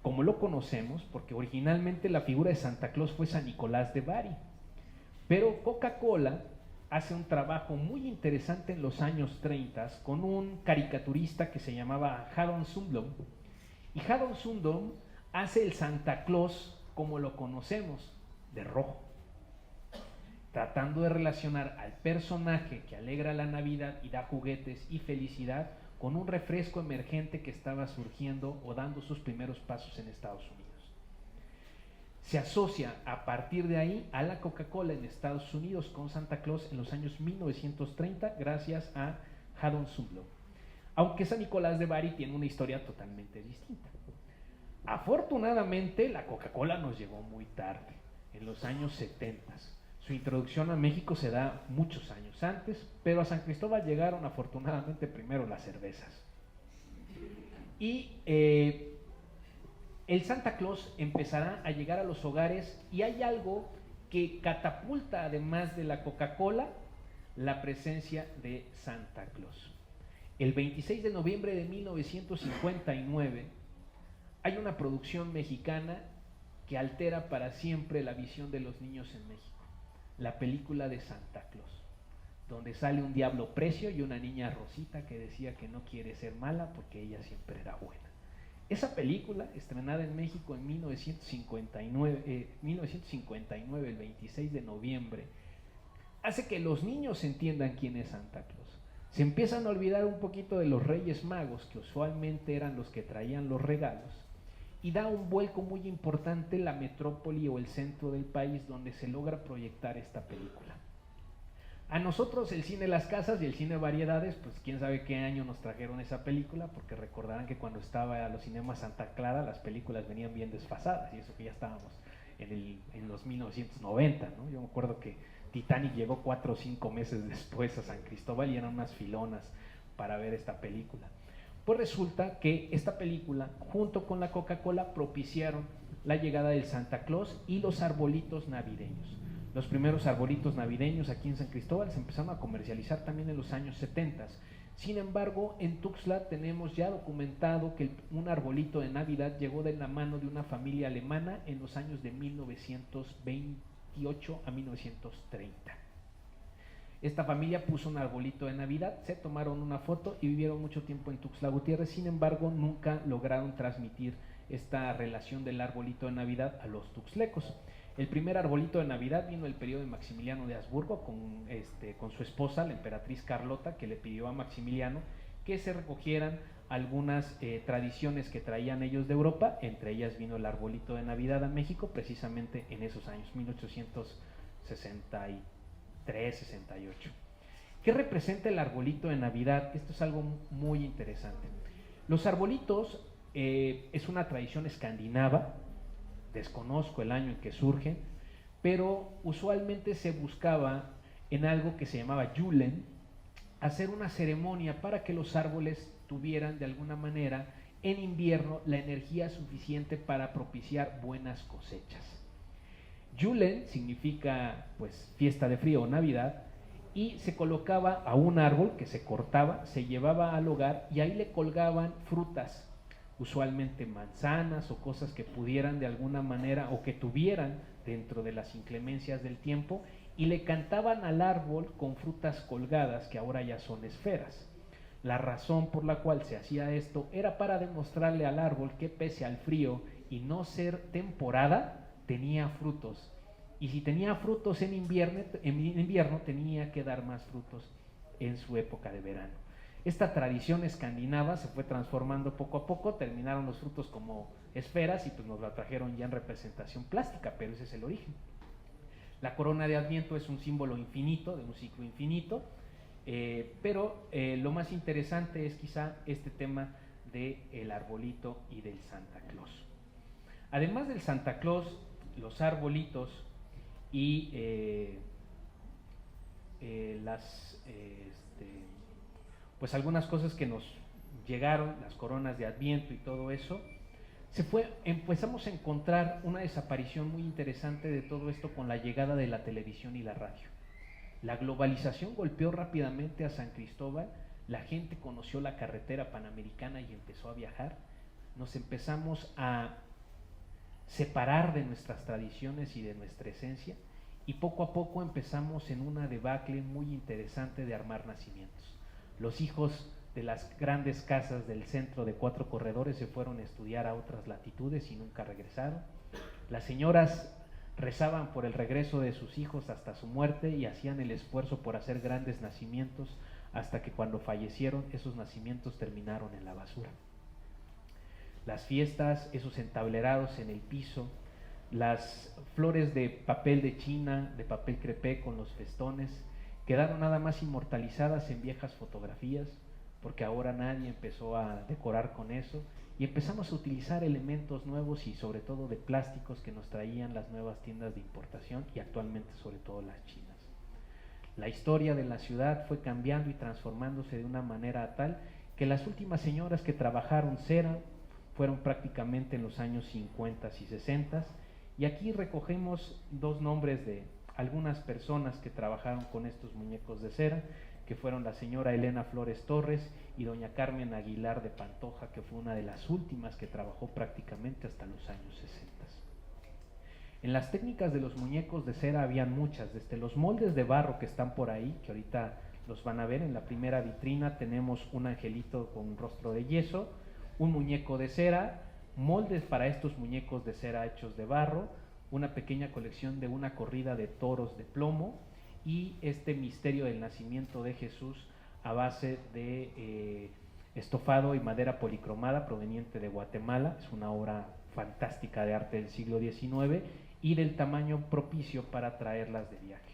como lo conocemos, porque originalmente la figura de Santa Claus fue San Nicolás de Bari, pero Coca-Cola hace un trabajo muy interesante en los años 30 con un caricaturista que se llamaba Harold Sundblom, y Harold Sundblom hace el Santa Claus como lo conocemos, de rojo, tratando de relacionar al personaje que alegra la Navidad y da juguetes y felicidad con un refresco emergente que estaba surgiendo o dando sus primeros pasos en Estados Unidos. Se asocia a partir de ahí a la Coca-Cola en Estados Unidos con Santa Claus en los años 1930 gracias a Harold Sundblom, aunque San Nicolás de Bari tiene una historia totalmente distinta. Afortunadamente la Coca-Cola nos llegó muy tarde, en los años 70. Su introducción a México se da muchos años antes, pero a San Cristóbal llegaron afortunadamente primero las cervezas. Y el Santa Claus empezará a llegar a los hogares y hay algo que catapulta, además de la Coca-Cola, la presencia de Santa Claus. El 26 de noviembre de 1959 hay una producción mexicana que altera para siempre la visión de los niños en México. La película de Santa Claus, donde sale un diablo precio y una niña Rosita que decía que no quiere ser mala porque ella siempre era buena. Esa película, estrenada en México en 1959, el 26 de noviembre, hace que los niños entiendan quién es Santa Claus. Se empiezan a olvidar un poquito de los Reyes Magos, que usualmente eran los que traían los regalos, y da un vuelco muy importante la metrópoli o el centro del país donde se logra proyectar esta película. A nosotros el cine Las Casas y el cine Variedades, pues quién sabe qué año nos trajeron esa película, porque recordarán que cuando estaba a los cinemas Santa Clara las películas venían bien desfasadas, y eso que ya estábamos en los 1990, ¿no? Yo me acuerdo que Titanic llegó 4 o 5 meses después a San Cristóbal y eran unas filonas para ver esta película. Pues resulta que esta película, junto con la Coca-Cola, propiciaron la llegada del Santa Claus y los arbolitos navideños. Los primeros arbolitos navideños aquí en San Cristóbal se empezaron a comercializar también en los años 70. Sin embargo, en Tuxtla tenemos ya documentado que un arbolito de Navidad llegó de la mano de una familia alemana en los años de 1928 a 1930. Esta familia puso un arbolito de Navidad, se tomaron una foto y vivieron mucho tiempo en Tuxtla Gutiérrez. Sin embargo, nunca lograron transmitir esta relación del arbolito de Navidad a los tuxtlecos. El primer arbolito de Navidad vino el periodo de Maximiliano de Habsburgo con su esposa, la emperatriz Carlota, que le pidió a Maximiliano que se recogieran algunas tradiciones que traían ellos de Europa. Entre ellas vino el arbolito de Navidad a México, precisamente en esos años, 1863-68. ¿Qué representa el arbolito de Navidad? Esto es algo muy interesante. Los arbolitos es una tradición escandinava. Desconozco el año en que surgen, pero usualmente se buscaba en algo que se llamaba Julen, hacer una ceremonia para que los árboles tuvieran de alguna manera en invierno la energía suficiente para propiciar buenas cosechas. Julen significa pues fiesta de frío o Navidad, y se colocaba a un árbol que se cortaba, se llevaba al hogar y ahí le colgaban frutas, usualmente manzanas o cosas que pudieran de alguna manera o que tuvieran dentro de las inclemencias del tiempo, y le cantaban al árbol con frutas colgadas que ahora ya son esferas. La razón por la cual se hacía esto era para demostrarle al árbol que pese al frío y no ser temporada, tenía frutos, y si tenía frutos en invierno tenía que dar más frutos en su época de verano. Esta tradición escandinava se fue transformando poco a poco, terminaron los frutos como esferas y pues nos la trajeron ya en representación plástica, pero ese es el origen. La corona de Adviento es un símbolo infinito, de un ciclo infinito, pero lo más interesante es quizá este tema del arbolito y del Santa Claus. Además del Santa Claus, los arbolitos y pues algunas cosas que nos llegaron, las coronas de Adviento y todo eso, empezamos a encontrar una desaparición muy interesante de todo esto con la llegada de la televisión y la radio. La globalización golpeó rápidamente a San Cristóbal, la gente conoció la carretera panamericana y empezó a viajar. Nos empezamos a separar de nuestras tradiciones y de nuestra esencia, y poco a poco empezamos en una debacle muy interesante de armar nacimientos. Los hijos de las grandes casas del centro de 4 corredores se fueron a estudiar a otras latitudes y nunca regresaron. Las señoras rezaban por el regreso de sus hijos hasta su muerte y hacían el esfuerzo por hacer grandes nacimientos, hasta que cuando fallecieron esos nacimientos terminaron en la basura. Las fiestas, esos entablerados en el piso, las flores de papel de China, de papel crepé con los festones, quedaron nada más inmortalizadas en viejas fotografías, porque ahora nadie empezó a decorar con eso, y empezamos a utilizar elementos nuevos y sobre todo de plásticos que nos traían las nuevas tiendas de importación y actualmente sobre todo las chinas. La historia de la ciudad fue cambiando y transformándose de una manera tal que las últimas señoras que trabajaron cera fueron prácticamente en los años 50 y 60, y aquí recogemos 2 nombres de algunas personas que trabajaron con estos muñecos de cera, que fueron la señora Elena Flores Torres y doña Carmen Aguilar de Pantoja, que fue una de las últimas que trabajó prácticamente hasta los años 60. En las técnicas de los muñecos de cera habían muchas, desde los moldes de barro que están por ahí, que ahorita los van a ver. En la primera vitrina tenemos un angelito con un rostro de yeso, un muñeco de cera, moldes para estos muñecos de cera hechos de barro, una pequeña colección de una corrida de toros de plomo y este misterio del nacimiento de Jesús a base de estofado y madera policromada proveniente de Guatemala. Es una obra fantástica de arte del siglo XIX y del tamaño propicio para traerlas de viaje.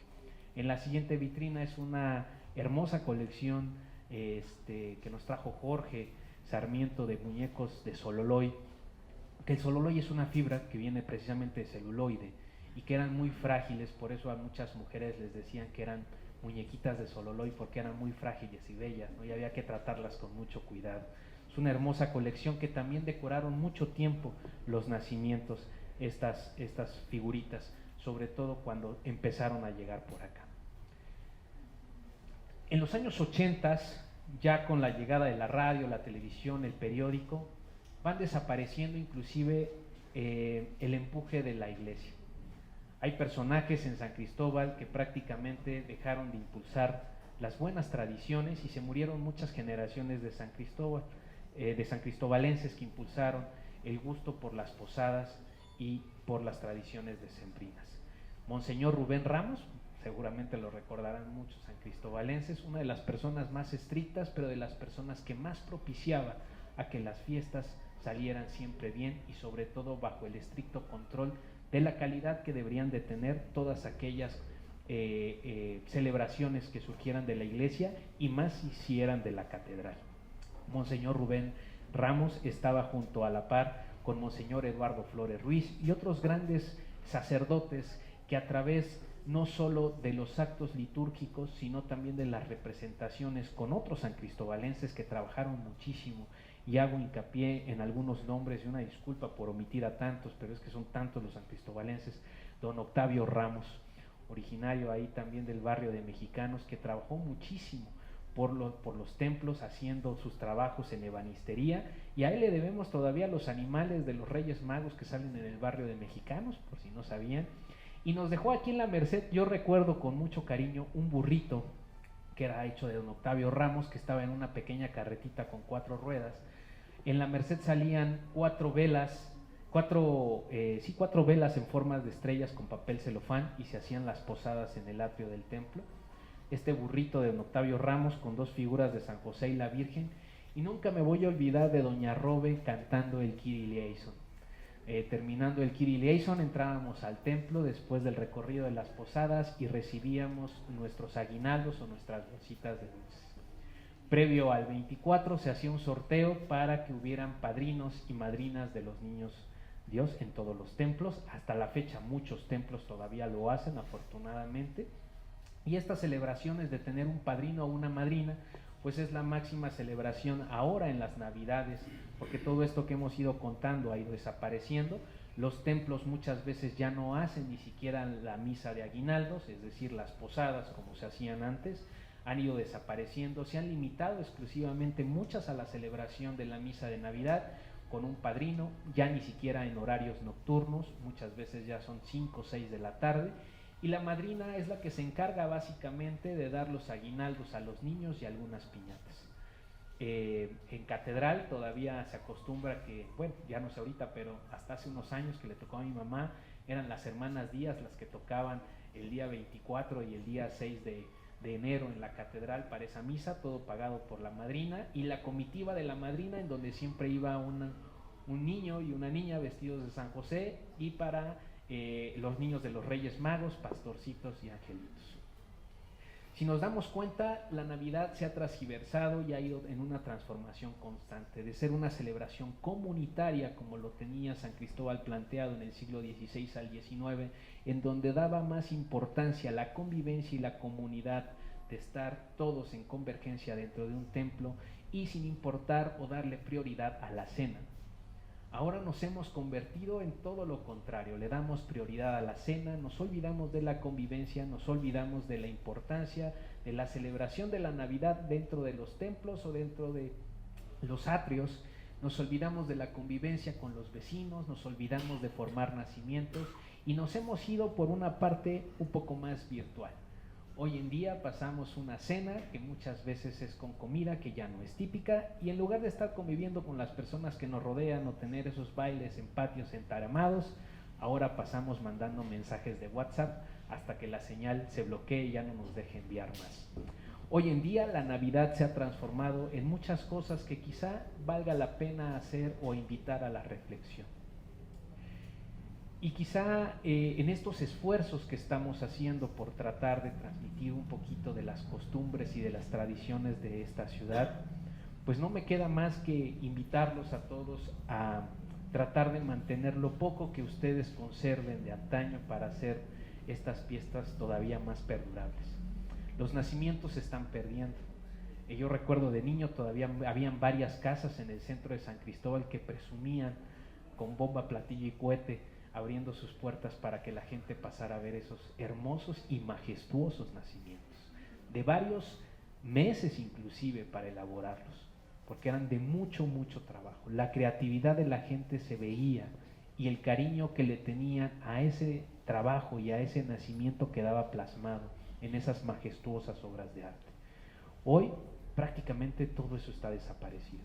En la siguiente vitrina es una hermosa colección que nos trajo Jorge Sarmiento de muñecos de Sololoy, que el Sololoy es una fibra que viene precisamente de celuloide y que eran muy frágiles, por eso a muchas mujeres les decían que eran muñequitas de Sololoy, porque eran muy frágiles y bellas, ¿no? Y había que tratarlas con mucho cuidado. Es una hermosa colección que también decoraron mucho tiempo los nacimientos, estas figuritas, sobre todo cuando empezaron a llegar por acá. En los años 80, ya con la llegada de la radio, la televisión, el periódico, van desapareciendo inclusive el empuje de la iglesia. Hay personajes en San Cristóbal que prácticamente dejaron de impulsar las buenas tradiciones y se murieron muchas generaciones de San Cristóbal, de sancristobalenses que impulsaron el gusto por las posadas y por las tradiciones decembrinas. Monseñor Rubén Ramos, seguramente lo recordarán muchos sancristobalenses, una de las personas más estrictas, pero de las personas que más propiciaba a que las fiestas salieran siempre bien y sobre todo bajo el estricto control de la calidad que deberían de tener todas aquellas celebraciones que surgieran de la iglesia y más si eran de la catedral. Monseñor Rubén Ramos estaba junto a la par con Monseñor Eduardo Flores Ruiz y otros grandes sacerdotes que a través no solo de los actos litúrgicos, sino también de las representaciones con otros sancristobalenses que trabajaron muchísimo, y hago hincapié en algunos nombres y una disculpa por omitir a tantos, pero es que son tantos los sancristobalenses. Don Octavio Ramos, originario ahí también del barrio de Mexicanos, que trabajó muchísimo por los templos haciendo sus trabajos en ebanistería, y a él le debemos todavía los animales de los Reyes Magos que salen en el barrio de Mexicanos, por si no sabían, y nos dejó aquí en la Merced, yo recuerdo con mucho cariño, un burrito que era hecho de don Octavio Ramos, que estaba en una pequeña carretita con 4 ruedas. En la Merced salían 4 velas en formas de estrellas con papel celofán y se hacían las posadas en el atrio del templo. Este burrito de don Octavio Ramos con 2 figuras de San José y la Virgen, y nunca me voy a olvidar de doña Robe cantando el Kyrie eleison. Terminando el Kyrie eleison entrábamos al templo después del recorrido de las posadas y recibíamos nuestros aguinaldos o nuestras bolsitas de dulces. Previo al 24 se hacía un sorteo para que hubieran padrinos y madrinas de los niños Dios en todos los templos. Hasta la fecha muchos templos todavía lo hacen, afortunadamente. Y estas celebraciones de tener un padrino o una madrina, pues es la máxima celebración ahora en las Navidades, porque todo esto que hemos ido contando ha ido desapareciendo. Los templos muchas veces ya no hacen ni siquiera la misa de aguinaldos, es decir, las posadas como se hacían antes, han ido desapareciendo, se han limitado exclusivamente muchas a la celebración de la misa de Navidad con un padrino, ya ni siquiera en horarios nocturnos, muchas veces ya son 5 o 6 de la tarde, y la madrina es la que se encarga básicamente de dar los aguinaldos a los niños y algunas piñatas. En catedral todavía se acostumbra que, bueno, ya no sé ahorita, pero hasta hace unos años que le tocó a mi mamá, eran las hermanas Díaz las que tocaban el día 24 y el día 6 de enero en la catedral para esa misa, todo pagado por la madrina, y la comitiva de la madrina en donde siempre iba un niño y una niña vestidos de San José, y para los niños de los Reyes Magos, pastorcitos y angelitos. Si nos damos cuenta, la Navidad se ha transgiversado y ha ido en una transformación constante, de ser una celebración comunitaria como lo tenía San Cristóbal planteado en el siglo XVI al XIX, en donde daba más importancia a la convivencia y la comunidad, de estar todos en convergencia dentro de un templo y sin importar o darle prioridad a la cena. Ahora nos hemos convertido en todo lo contrario, le damos prioridad a la cena, nos olvidamos de la convivencia, nos olvidamos de la importancia de la celebración de la Navidad dentro de los templos o dentro de los atrios, nos olvidamos de la convivencia con los vecinos, nos olvidamos de formar nacimientos y nos hemos ido por una parte un poco más virtual. Hoy en día pasamos una cena que muchas veces es con comida que ya no es típica, y en lugar de estar conviviendo con las personas que nos rodean o tener esos bailes en patios entaramados, ahora pasamos mandando mensajes de WhatsApp hasta que la señal se bloquee y ya no nos deje enviar más. Hoy en día la Navidad se ha transformado en muchas cosas que quizá valga la pena hacer o invitar a la reflexión. Y quizá en estos esfuerzos que estamos haciendo por tratar de transmitir un poquito de las costumbres y de las tradiciones de esta ciudad, pues no me queda más que invitarlos a todos a tratar de mantener lo poco que ustedes conserven de antaño para hacer estas fiestas todavía más perdurables. Los nacimientos se están perdiendo. Yo recuerdo de niño todavía habían varias casas en el centro de San Cristóbal que presumían con bomba, platillo y cohete abriendo sus puertas para que la gente pasara a ver esos hermosos y majestuosos nacimientos, de varios meses inclusive para elaborarlos, porque eran de mucho, mucho trabajo. La creatividad de la gente se veía y el cariño que le tenían a ese trabajo y a ese nacimiento quedaba plasmado en esas majestuosas obras de arte. Hoy prácticamente todo eso está desaparecido.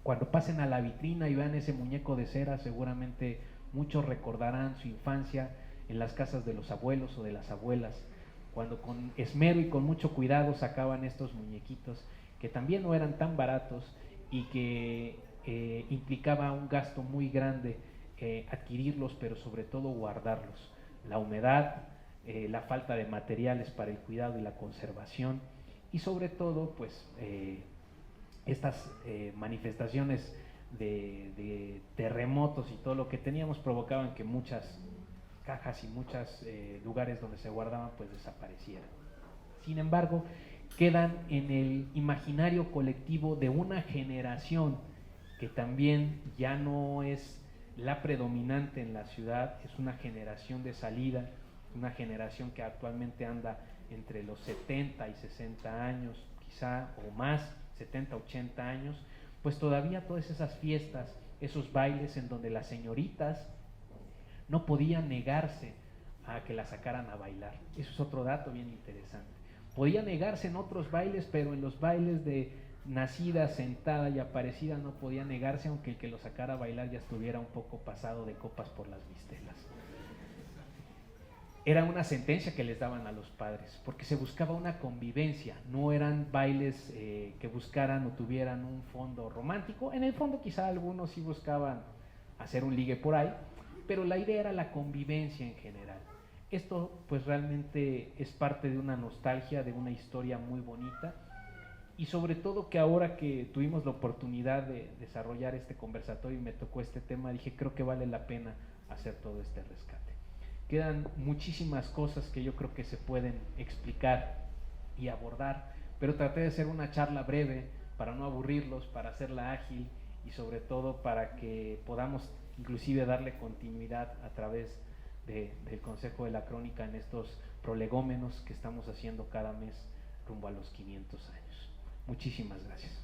Cuando pasen a la vitrina y vean ese muñeco de cera, seguramente muchos recordarán su infancia en las casas de los abuelos o de las abuelas, cuando con esmero y con mucho cuidado sacaban estos muñequitos que también no eran tan baratos y que implicaba un gasto muy grande adquirirlos, pero sobre todo guardarlos. La humedad, la falta de materiales para el cuidado y la conservación, y sobre todo pues estas manifestaciones de terremotos y todo lo que teníamos provocaban que muchas cajas y muchos lugares donde se guardaban pues desaparecieran. Sin embargo, quedan en el imaginario colectivo de una generación que también ya no es la predominante en la ciudad, es una generación de salida, una generación que actualmente anda entre los 70 y 60 años, quizá o más, 70, 80 años, pues todavía todas esas fiestas, esos bailes en donde las señoritas no podían negarse a que las sacaran a bailar. Eso es otro dato bien interesante. Podía negarse en otros bailes, pero en los bailes de nacida, sentada y aparecida no podía negarse, aunque el que lo sacara a bailar ya estuviera un poco pasado de copas por las mistelas. Era una sentencia que les daban a los padres, porque se buscaba una convivencia, no eran bailes que buscaran o tuvieran un fondo romántico. En el fondo quizá algunos sí buscaban hacer un ligue por ahí, pero la idea era la convivencia en general. Esto pues realmente es parte de una nostalgia, de una historia muy bonita, y sobre todo que ahora que tuvimos la oportunidad de desarrollar este conversatorio y me tocó este tema, dije creo que vale la pena hacer todo este rescate. Quedan muchísimas cosas que yo creo que se pueden explicar y abordar, pero traté de hacer una charla breve para no aburrirlos, para hacerla ágil y sobre todo para que podamos inclusive darle continuidad a través del Consejo de la Crónica en estos prolegómenos que estamos haciendo cada mes rumbo a los 500 años. Muchísimas gracias.